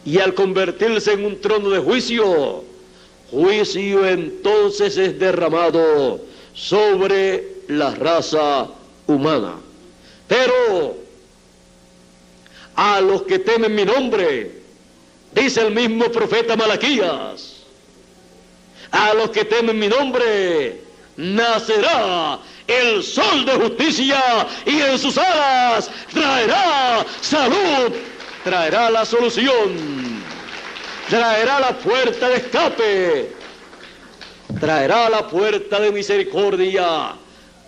Y al convertirse en un trono de juicio, juicio entonces es derramado sobre la raza humana. Pero a los que temen mi nombre, dice el mismo profeta Malaquías, a los que temen mi nombre nacerá el sol de justicia y en sus alas traerá salud, traerá la solución, traerá la puerta de escape, traerá la puerta de misericordia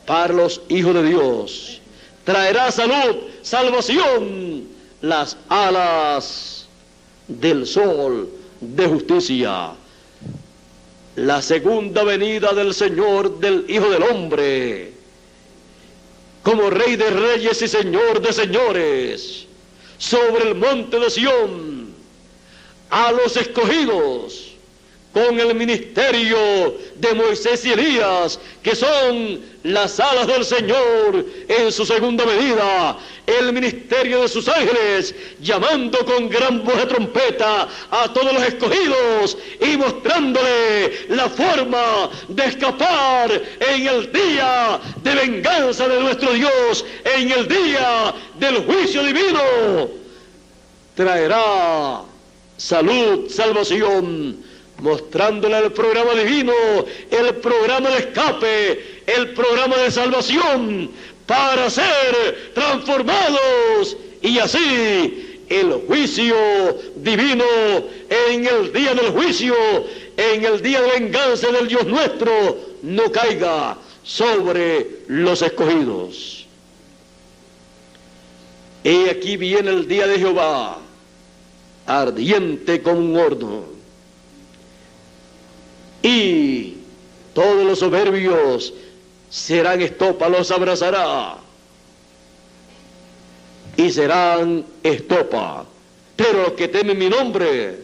para los hijos de Dios, traerá salud, salvación, las alas del sol de justicia. La segunda venida del Señor, del Hijo del Hombre, como Rey de Reyes y Señor de Señores, sobre el monte de Sión, a los escogidos, con el ministerio de Moisés y Elías, que son las alas del Señor en su segunda venida, el ministerio de sus ángeles, llamando con gran voz de trompeta a todos los escogidos y mostrándole la forma de escapar en el día de venganza de nuestro Dios, en el día del juicio divino. Traerá salud, salvación, mostrándole el programa divino, el programa de escape, el programa de salvación, para ser transformados, y así el juicio divino en el día del juicio, en el día de venganza del Dios nuestro, no caiga sobre los escogidos. He aquí viene el día de Jehová, ardiente como un horno, y todos los soberbios serán estopa, los abrazará y serán estopa. Pero los que temen mi nombre,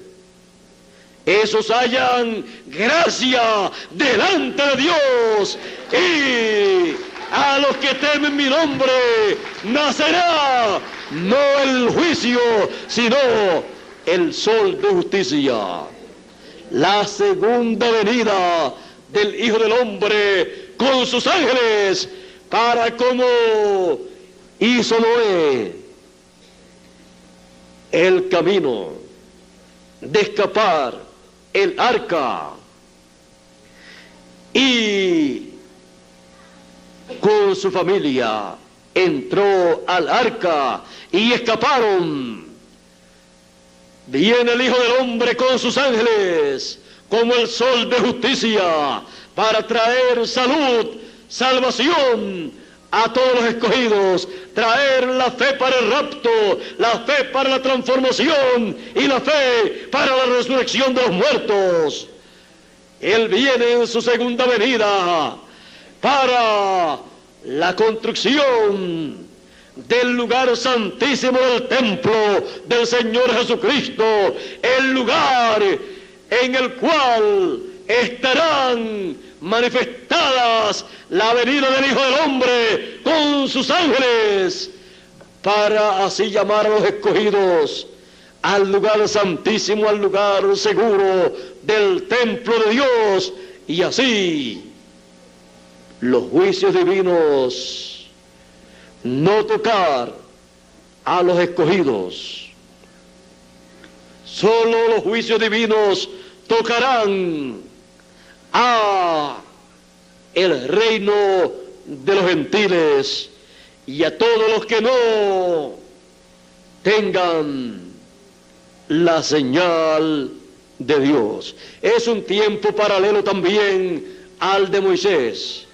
esos hallan gracia delante de Dios, y a los que temen mi nombre nacerá no el juicio, sino el sol de justicia. La segunda venida del Hijo del Hombre con sus ángeles, para, como hizo Noé, el camino de escapar, el arca, y con su familia entró al arca y escaparon. Viene el Hijo del Hombre con sus ángeles como el sol de justicia, para traer salud, salvación a todos los escogidos, traer la fe para el rapto, la fe para la transformación y la fe para la resurrección de los muertos. Él viene en su segunda venida para la construcción del lugar santísimo del templo del Señor Jesucristo, el lugar en el cual estarán manifestadas la venida del Hijo del Hombre con sus ángeles, para así llamar a los escogidos al lugar santísimo, al lugar seguro del templo de Dios, y así los juicios divinos no tocar a los escogidos. Solo los juicios divinos tocarán a el reino de los gentiles y a todos los que no tengan la señal de Dios. Es un tiempo paralelo también al de Moisés,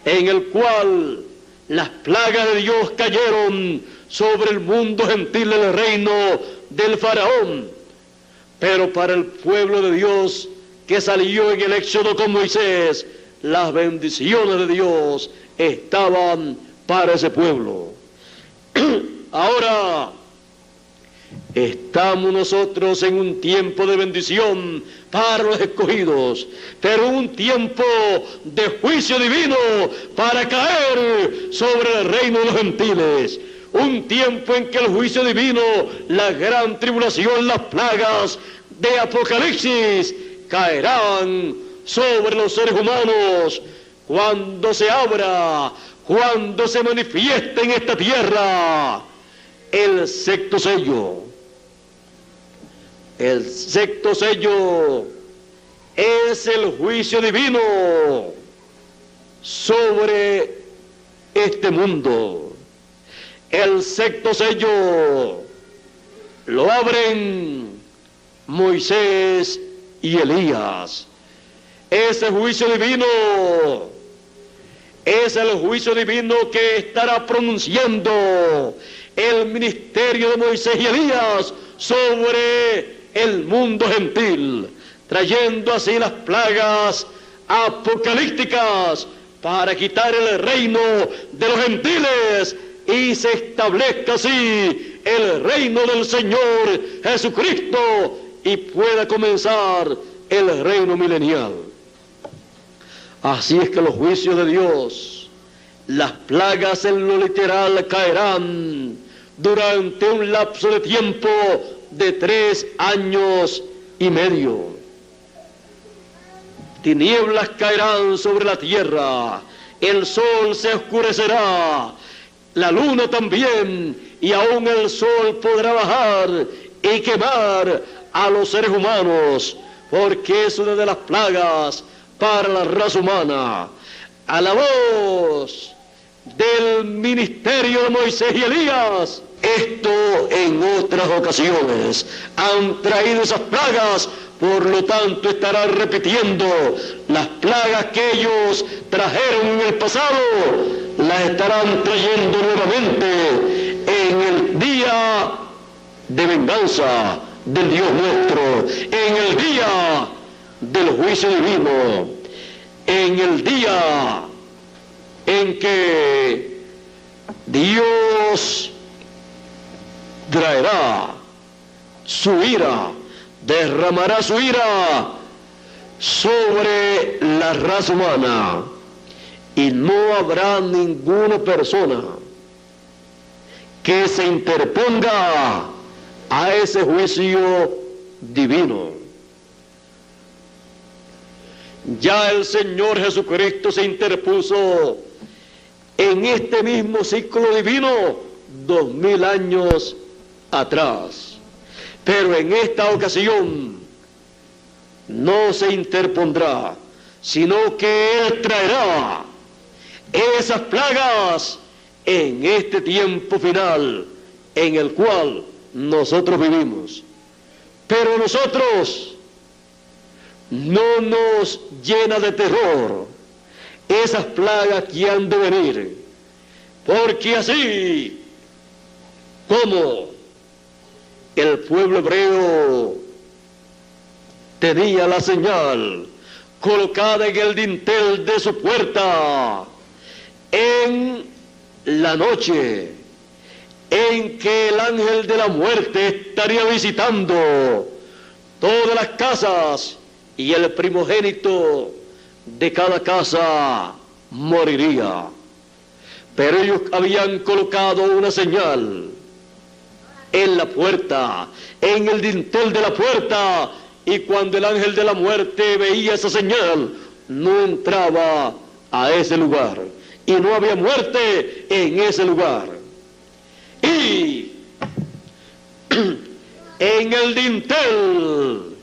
en el cual las plagas de Dios cayeron sobre el mundo gentil del reino del faraón. Pero para el pueblo de Dios que salió en el éxodo con Moisés, las bendiciones de Dios estaban para ese pueblo. Ahora estamos nosotros en un tiempo de bendición para los escogidos, pero un tiempo de juicio divino para caer sobre el reino de los gentiles. Un tiempo en que el juicio divino, la gran tribulación, las plagas de Apocalipsis caerán sobre los seres humanos cuando se abra, cuando se manifieste en esta tierra el sexto sello. El sexto sello es el juicio divino sobre este mundo. El sexto sello lo abren Moisés y Elías. Ese juicio divino es el juicio divino que estará pronunciando el ministerio de Moisés y Elías sobre el mundo gentil, trayendo así las plagas apocalípticas para quitar el reino de los gentiles y se establezca así el reino del Señor Jesucristo y pueda comenzar el reino milenial. Así es que los juicios de Dios, las plagas en lo literal caerán durante un lapso de tiempo de 3 años y medio. Tinieblas caerán sobre la tierra, el sol se oscurecerá, la luna también, y aún el sol podrá bajar y quemar a los seres humanos, porque es una de las plagas para la raza humana. A la voz del ministerio de Moisés y Elías, esto en otras ocasiones han traído esas plagas, por lo tanto estarán repitiendo las plagas que ellos trajeron en el pasado, las estarán trayendo nuevamente en el día de venganza del Dios nuestro, en el día del juicio divino, en el día en que Dios traerá su ira, derramará su ira sobre la raza humana y no habrá ninguna persona que se interponga a ese juicio divino. Ya el Señor Jesucristo se interpuso en este mismo ciclo divino 2000 años atrás, pero en esta ocasión no se interpondrá, sino que Él traerá esas plagas en este tiempo final en el cual nosotros vivimos. Pero nosotros no nos llena de terror esas plagas que han de venir, porque así como el pueblo hebreo tenía la señal colocada en el dintel de su puerta en la noche en que el ángel de la muerte estaría visitando todas las casas y el primogénito de cada casa moriría. Pero ellos habían colocado una señal en la puerta, en el dintel de la puerta, y cuando el ángel de la muerte veía esa señal, no entraba a ese lugar, y no había muerte en ese lugar. Y en el dintel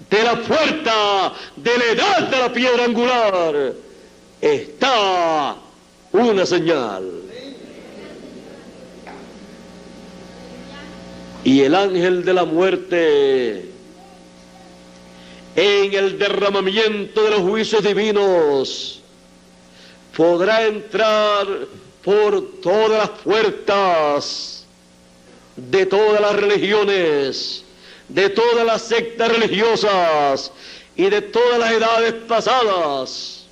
de la puerta de la edad de la piedra angular está una señal. Y el ángel de la muerte en el derramamiento de los juicios divinos, podrá entrar por todas las puertas de todas las religiones, de todas las sectas religiosas y de todas las edades pasadas,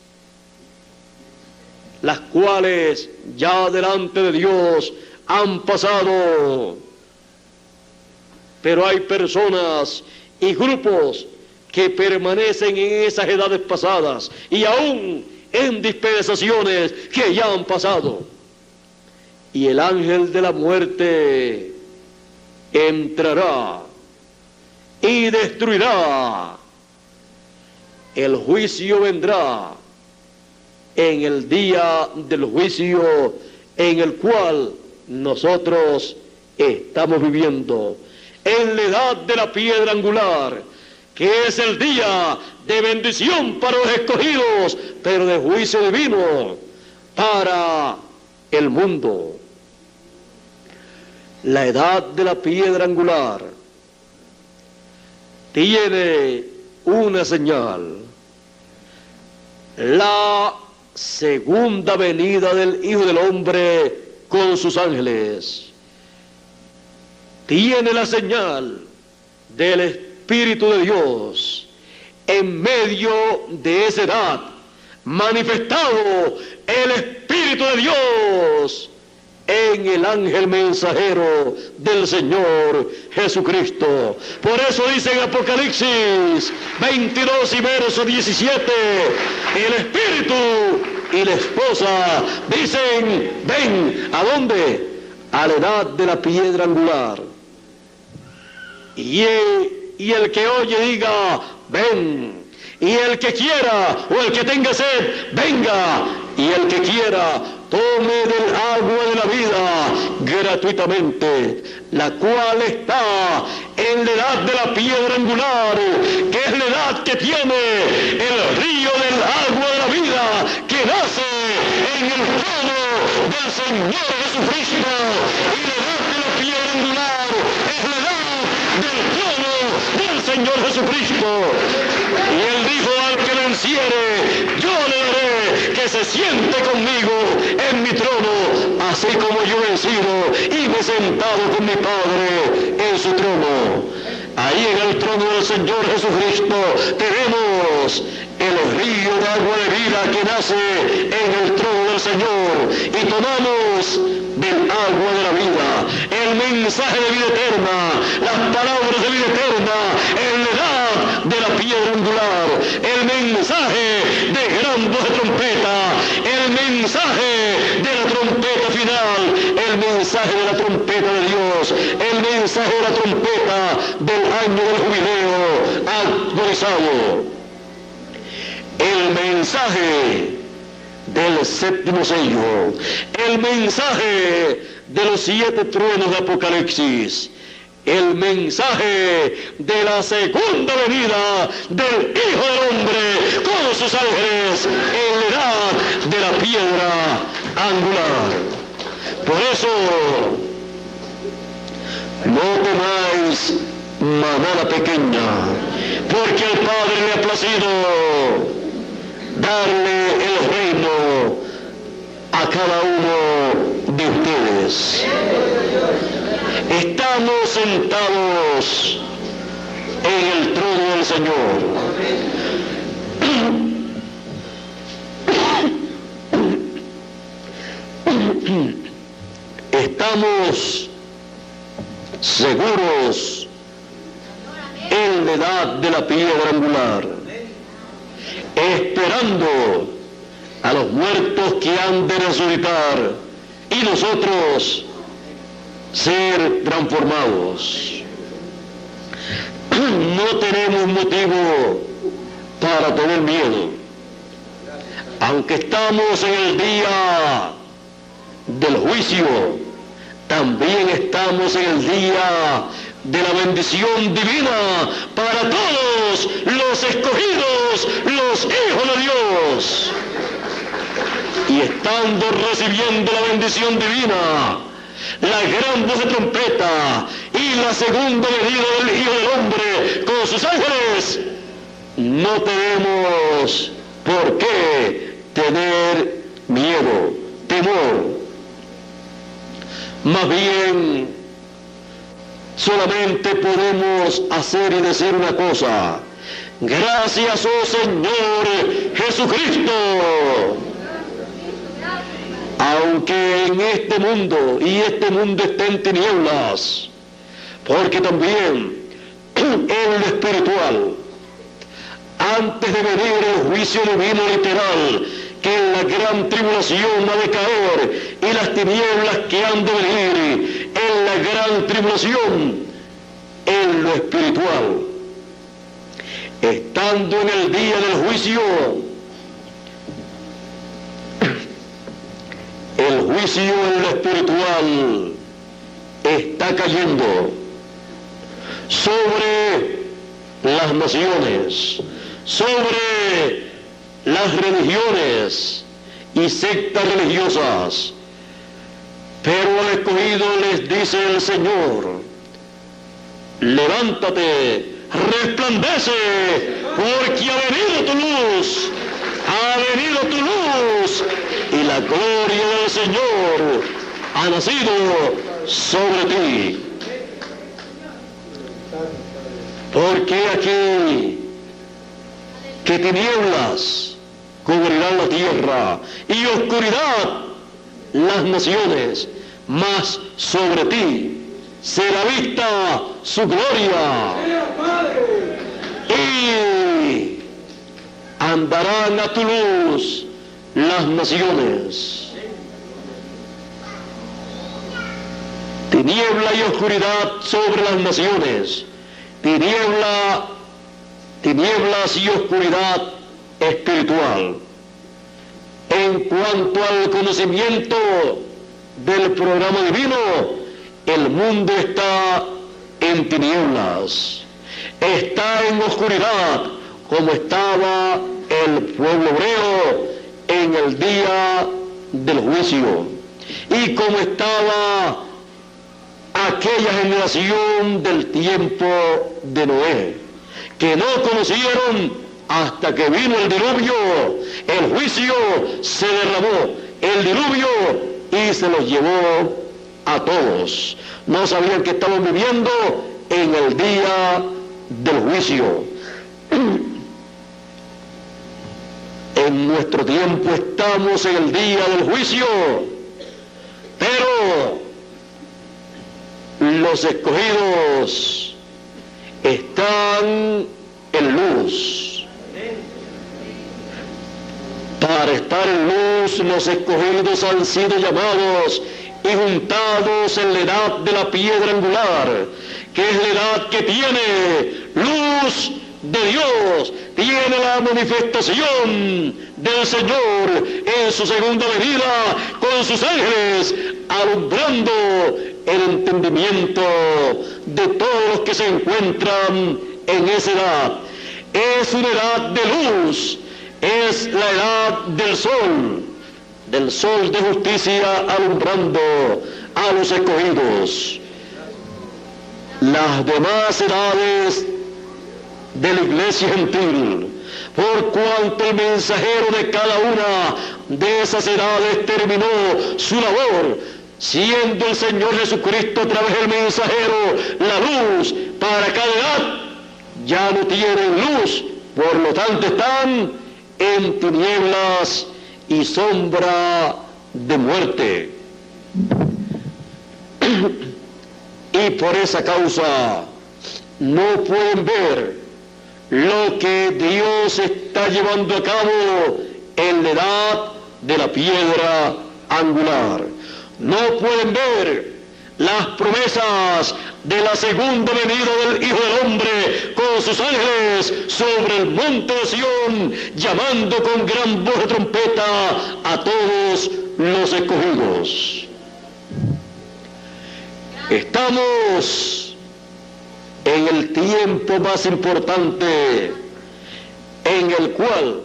las cuales ya delante de Dios han pasado. Pero hay personas y grupos que permanecen en esas edades pasadas y aún en dispensaciones que ya han pasado. Y el ángel de la muerte entrará y destruirá. El juicio vendrá en el día del juicio en el cual nosotros estamos viviendo, en la edad de la piedra angular, que es el día de bendición para los escogidos, pero de juicio divino para el mundo. La edad de la piedra angular tiene una señal: la segunda venida del Hijo del Hombre con sus ángeles. Tiene la señal del Espíritu de Dios en medio de esa edad, manifestado el Espíritu de Dios en el ángel mensajero del Señor Jesucristo. Por eso dice en Apocalipsis 22 y verso 17, el Espíritu y la esposa dicen: ven. ¿A dónde? A la edad de la piedra angular. Y el que oye diga: ven. Y el que quiera o el que tenga sed, venga. Y el que quiera, tome del agua de la vida gratuitamente, la cual está en la edad de la piedra angular, que es la edad que tiene el río del agua de la vida que nace en el trono del Señor Jesucristo. Y la edad de la piedra angular es la edad del trono del Señor Jesucristo. Y él dijo: al que venciere, yo le daré que se siente conmigo en mi trono, así como yo he vencido y me he sentado con mi Padre en su trono. Ahí en el trono del Señor Jesucristo tenemos el río de agua de vida que nace en el trono del Señor, y tomamos del agua de la vida, el mensaje de vida eterna, las palabras de vida eterna en la edad de la piedra angular, el mensaje de gran voz de trompeta, el mensaje de la trompeta final, el mensaje de la trompeta de Dios, el mensaje de la trompeta del año del jubileo actualizado, el mensaje del séptimo sello, el mensaje de los 7 truenos de Apocalipsis, el mensaje de la segunda venida del Hijo del Hombre con sus ángeles en la edad de la piedra angular. Por eso, no temáis manada pequeña, porque el Padre le ha placido darle el reino a cada uno de ustedes. Estamos sentados en el trono del Señor. Estamos seguros en la edad de la piedra angular, esperando a los muertos que han de resucitar y nosotros ser transformados. No tenemos motivo para tener miedo, aunque estamos en el día del juicio, también estamos en el día de la bendición divina para todos los escogidos, los hijos de Dios. Y estando recibiendo la bendición divina, la gran voz de trompeta y la segunda venida del Hijo del Hombre con sus ángeles, no tenemos por qué tener miedo, temor. Más bien, solamente podemos hacer y decir una cosa: gracias, oh Señor Jesucristo. Aunque en este mundo, y este mundo está en tinieblas, porque también en lo espiritual, antes de venir el juicio divino literal, que en la gran tribulación ha de caer, y las tinieblas que han de venir en la gran tribulación, en lo espiritual, estando en el día del juicio, el juicio en lo espiritual está cayendo sobre las naciones, sobre las religiones y sectas religiosas. Pero al escogido les dice el Señor: levántate, resplandece, porque ha venido tu luz, ha venido tu luz, y la gloria del Señor ha nacido sobre ti. Porque aquí que tinieblas cubrirán la tierra y oscuridad las naciones, mas sobre ti será vista su gloria. Y andarán a tu luz las naciones. Tiniebla y oscuridad sobre las naciones. Tinieblas y oscuridad espiritual. En cuanto al conocimiento del programa divino, el mundo está en tinieblas, está en oscuridad, como estaba el pueblo hebreo en el día del juicio, y como estaba aquella generación del tiempo de Noé, que no conocieron hasta que vino el diluvio. El juicio se derramó, el diluvio, y se los llevó a todos. No sabían que estaban viviendo en el día del juicio. En nuestro tiempo estamos en el día del juicio, pero los escogidos están en luz. Para estar en luz, los escogidos han sido llamados y juntados en la edad de la piedra angular, que es la edad que tiene luz de Dios, tiene la manifestación del Señor en su segunda venida con sus ángeles, alumbrando el entendimiento de todos los que se encuentran en esa edad. Es una edad de luz, es la edad del sol de justicia, alumbrando a los escogidos. Las demás edades de la iglesia gentil, por cuanto el mensajero de cada una de esas edades terminó su labor, siendo el Señor Jesucristo a través del mensajero la luz para cada edad, ya no tienen luz, por lo tanto están en tinieblas y sombra de muerte. Y por esa causa no pueden ver lo que Dios está llevando a cabo en la edad de la piedra angular. No pueden ver las promesas de la segunda venida del Hijo del Hombre con sus ángeles sobre el monte de Sión, llamando con gran voz de trompeta a todos los escogidos. Estamos en el tiempo más importante en el cual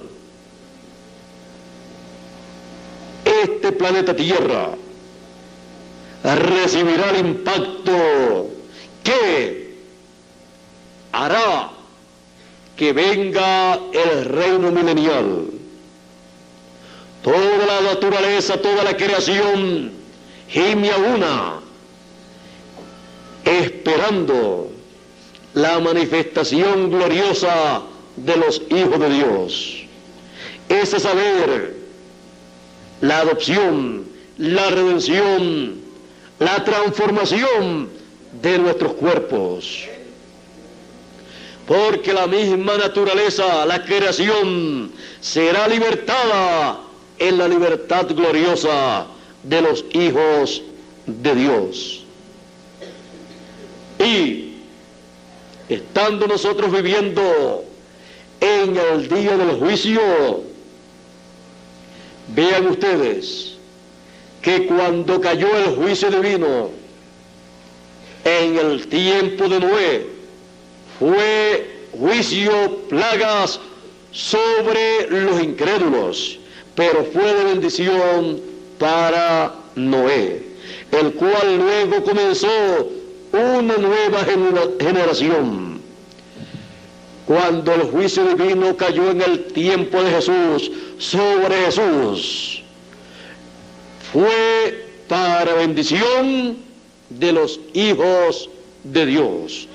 este planeta Tierra recibirá el impacto que hará que venga el reino milenial. Toda la naturaleza, toda la creación gime a una, esperando la manifestación gloriosa de los hijos de Dios. Es saber la adopción, la redención, la transformación de nuestros cuerpos. Porque la misma naturaleza, la creación, será libertada en la libertad gloriosa de los hijos de Dios. Y estando nosotros viviendo en el día del juicio, vean ustedes que cuando cayó el juicio divino en el tiempo de Noé, fue juicio, plagas sobre los incrédulos, pero fue de bendición para Noé, el cual luego comenzó una nueva generación. Cuando el juicio divino cayó en el tiempo de Jesús, sobre Jesús, fue para bendición de los hijos de Dios.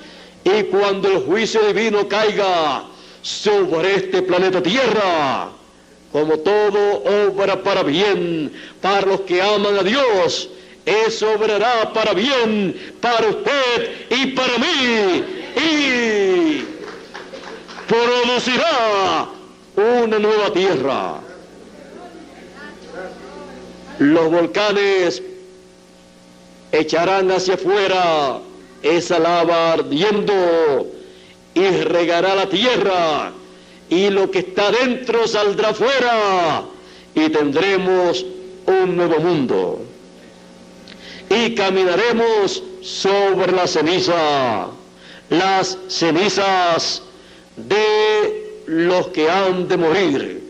Y cuando el juicio divino caiga sobre este planeta Tierra, como todo obra para bien, para los que aman a Dios, eso obrará para bien, para usted y para mí, y producirá una nueva tierra. Los volcanes echarán hacia afuera esa lava ardiendo y regará la tierra, y lo que está dentro saldrá fuera, y tendremos un nuevo mundo. Y caminaremos sobre la ceniza, las cenizas de los que han de morir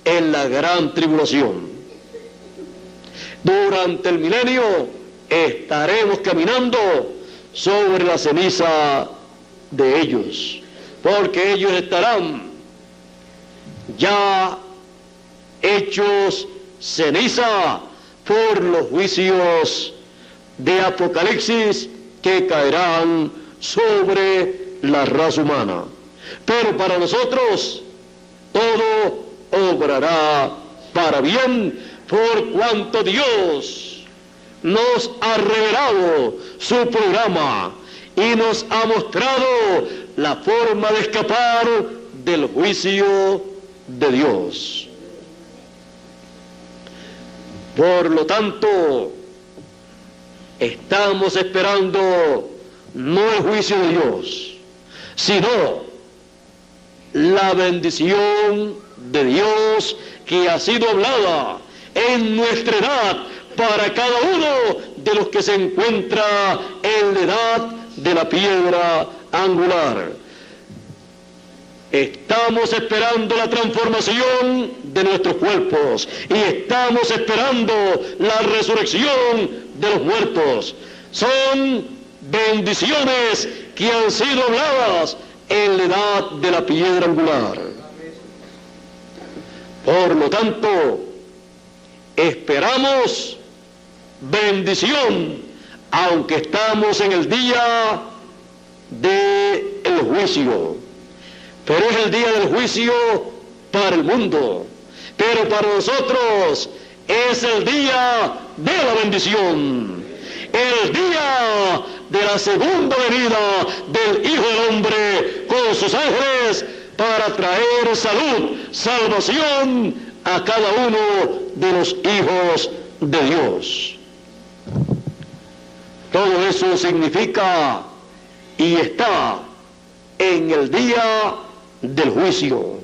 en la gran tribulación. Durante el milenio estaremos caminando sobre la ceniza de ellos, porque ellos estarán ya hechos ceniza por los juicios de Apocalipsis que caerán sobre la raza humana. Pero para nosotros todo obrará para bien, por cuanto Dios nos ha revelado su programa y nos ha mostrado la forma de escapar del juicio de Dios. Por lo tanto, estamos esperando no el juicio de Dios, sino la bendición de Dios que ha sido hablada en nuestra edad para cada uno de los que se encuentra en la edad de la piedra angular. Estamos esperando la transformación de nuestros cuerpos y estamos esperando la resurrección de los muertos. Son bendiciones que han sido habladas en la edad de la piedra angular. Por lo tanto, esperamos bendición, aunque estamos en el día del juicio. Pero es el día del juicio para el mundo. Pero para nosotros es el día de la bendición. El día de la segunda venida del Hijo del Hombre con sus ángeles para traer salud, salvación a cada uno de los hijos de Dios. Todo eso significa y está en el día del juicio.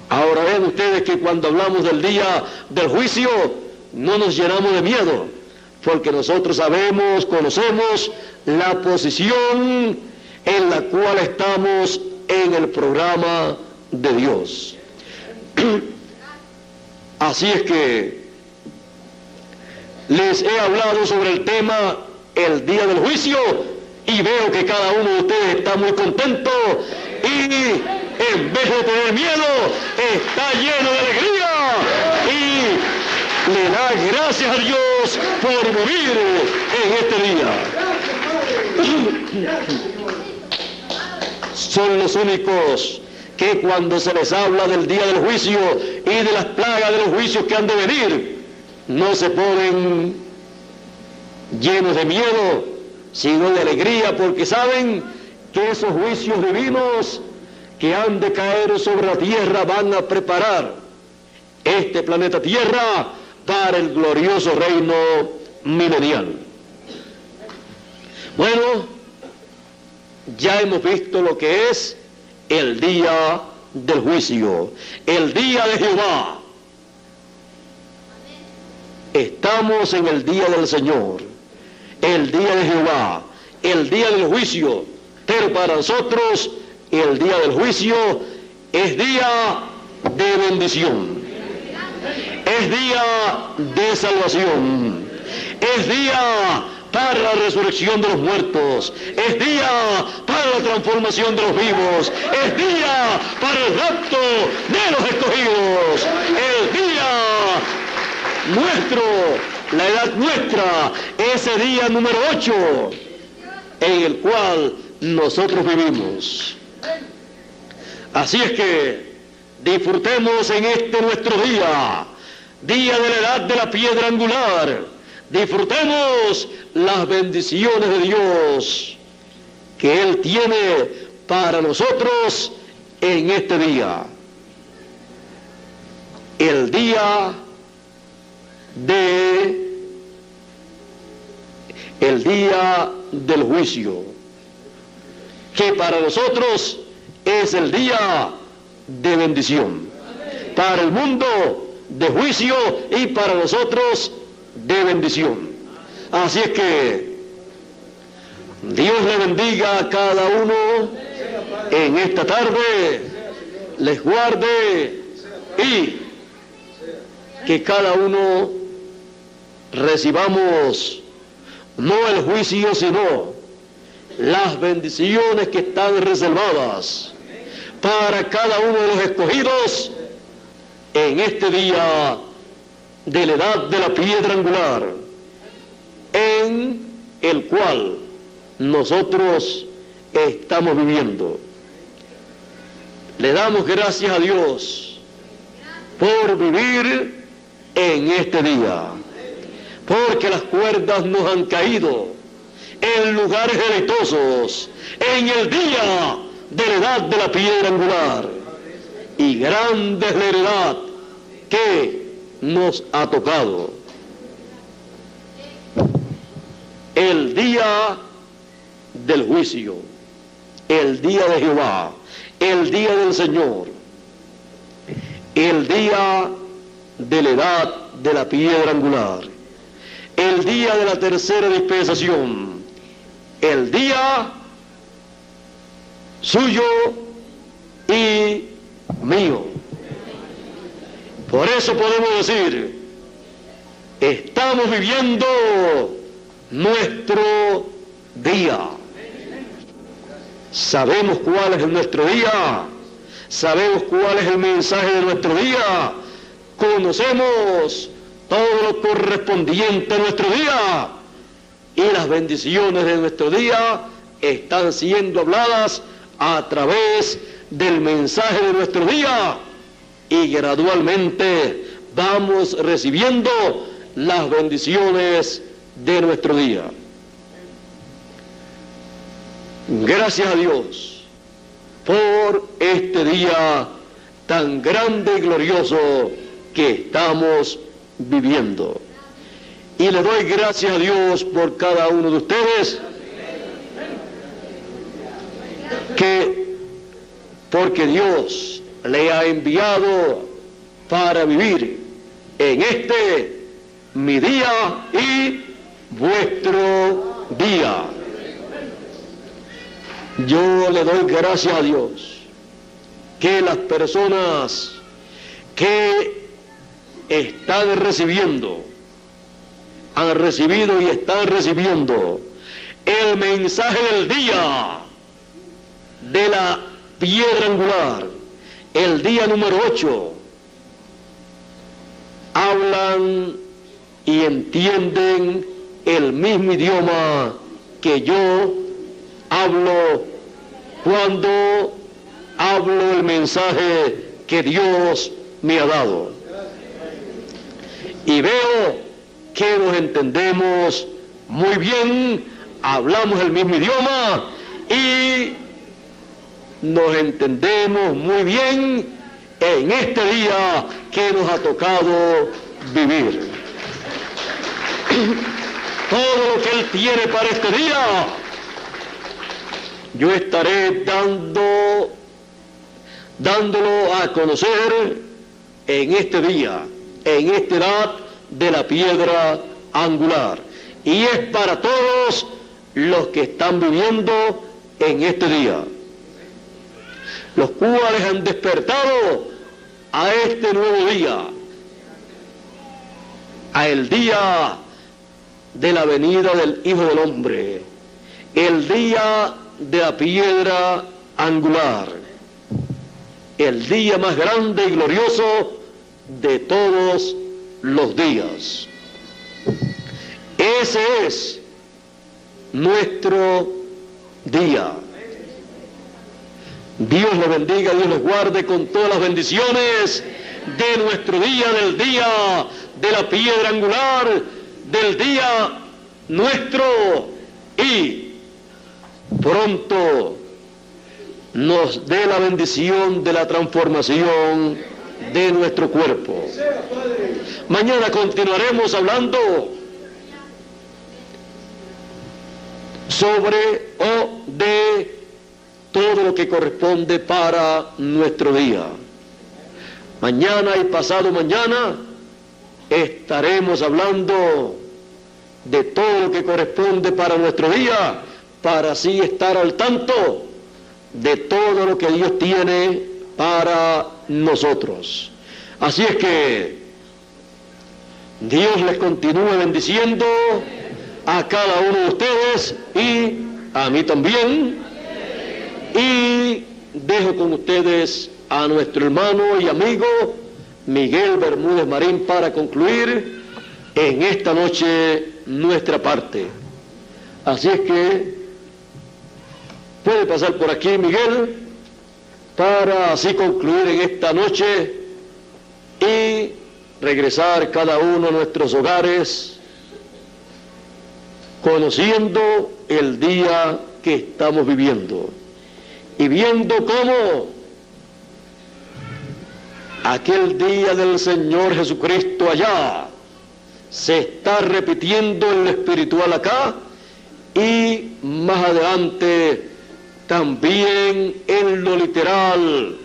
Ahora ven ustedes que cuando hablamos del día del juicio no nos llenamos de miedo, porque nosotros sabemos, conocemos la posición en la cual estamos en el programa de Dios. Así es que les he hablado sobre el tema el día del juicio y veo que cada uno de ustedes está muy contento y en vez de tener miedo, está lleno de alegría y le da gracias a Dios por vivir en este día. Son los únicos que cuando se les habla del día del juicio y de las plagas de los juicios que han de venir, no se ponen llenos de miedo, sino de alegría, porque saben que esos juicios divinos que han de caer sobre la tierra van a preparar este planeta Tierra para el glorioso reino milenial. Bueno, ya hemos visto lo que es el día del juicio, el día de Jehová. Estamos en el día del Señor, el día de Jehová, el día del juicio, pero para nosotros el día del juicio es día de bendición, es día de salvación, es día para la resurrección de los muertos, es día para la transformación de los vivos, es día para el rapto de los escogidos, el día nuestro, la edad nuestra, ese día número 8 en el cual nosotros vivimos. Así es que disfrutemos en este nuestro día, día de la edad de la piedra angular. Disfrutemos las bendiciones de Dios que Él tiene para nosotros en este día. El día del juicio, que para nosotros es el día de bendición, para el mundo de juicio y para nosotros de bendición. Así es que Dios le bendiga a cada uno en esta tarde, les guarde y que cada uno recibamos no el juicio, sino las bendiciones que están reservadas para cada uno de los escogidos en este día de la edad de la piedra angular, en el cual nosotros estamos viviendo. Le damos gracias a Dios por vivir en este día, porque las cuerdas nos han caído en lugares deleitosos, en el día de la edad de la piedra angular, y grande es la heredad que nos ha tocado. El día del juicio, el día de Jehová, el día del Señor, el día de la edad de la piedra angular, el día de la tercera dispensación, el día suyo y mío. Por eso podemos decir, estamos viviendo nuestro día. Sabemos cuál es nuestro día, sabemos cuál es el mensaje de nuestro día, conocemos todo lo correspondiente a nuestro día, y las bendiciones de nuestro día están siendo habladas a través del mensaje de nuestro día, y gradualmente vamos recibiendo las bendiciones de nuestro día. Gracias a Dios por este día tan grande y glorioso que estamos viviendo. Y le doy gracias a Dios por cada uno de ustedes, porque Dios le ha enviado para vivir en este mi día y vuestro día. Yo le doy gracias a Dios que las personas que están recibiendo, han recibido y están recibiendo el mensaje del día de la piedra angular, el día número 8, hablan y entienden el mismo idioma que yo hablo cuando hablo el mensaje que Dios me ha dado. Y veo que nos entendemos muy bien, hablamos el mismo idioma y nos entendemos muy bien en este día que nos ha tocado vivir. Todo lo que Él tiene para este día, yo estaré dándolo a conocer en este día, en esta edad de la piedra angular. Y es para todos los que están viviendo en este día, los cuales han despertado a este nuevo día, a el día de la venida del Hijo del Hombre, el día de la piedra angular, el día más grande y glorioso de todos los días. Ese es nuestro día. Dios les bendiga, Dios les guarde con todas las bendiciones de nuestro día, del día de la piedra angular, del día nuestro, y pronto nos dé la bendición de la transformación de nuestro cuerpo. Mañana continuaremos hablando sobre o de todo lo que corresponde para nuestro día. Mañana y pasado mañana estaremos hablando de todo lo que corresponde para nuestro día, para así estar al tanto de todo lo que Dios tiene para nosotros. Así es que Dios les continúe bendiciendo a cada uno de ustedes y a mí también. Y dejo con ustedes a nuestro hermano y amigo Miguel Bermúdez Marín para concluir en esta noche nuestra parte. Así es que puede pasar por aquí, Miguel, para así concluir en esta noche y regresar cada uno a nuestros hogares conociendo el día que estamos viviendo y viendo cómo aquel día del Señor Jesucristo allá se está repitiendo en lo espiritual acá y más adelante también en lo literal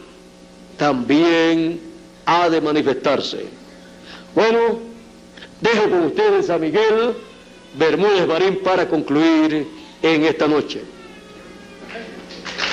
también ha de manifestarse. Bueno, dejo con ustedes a Miguel Bermúdez Marín para concluir en esta noche.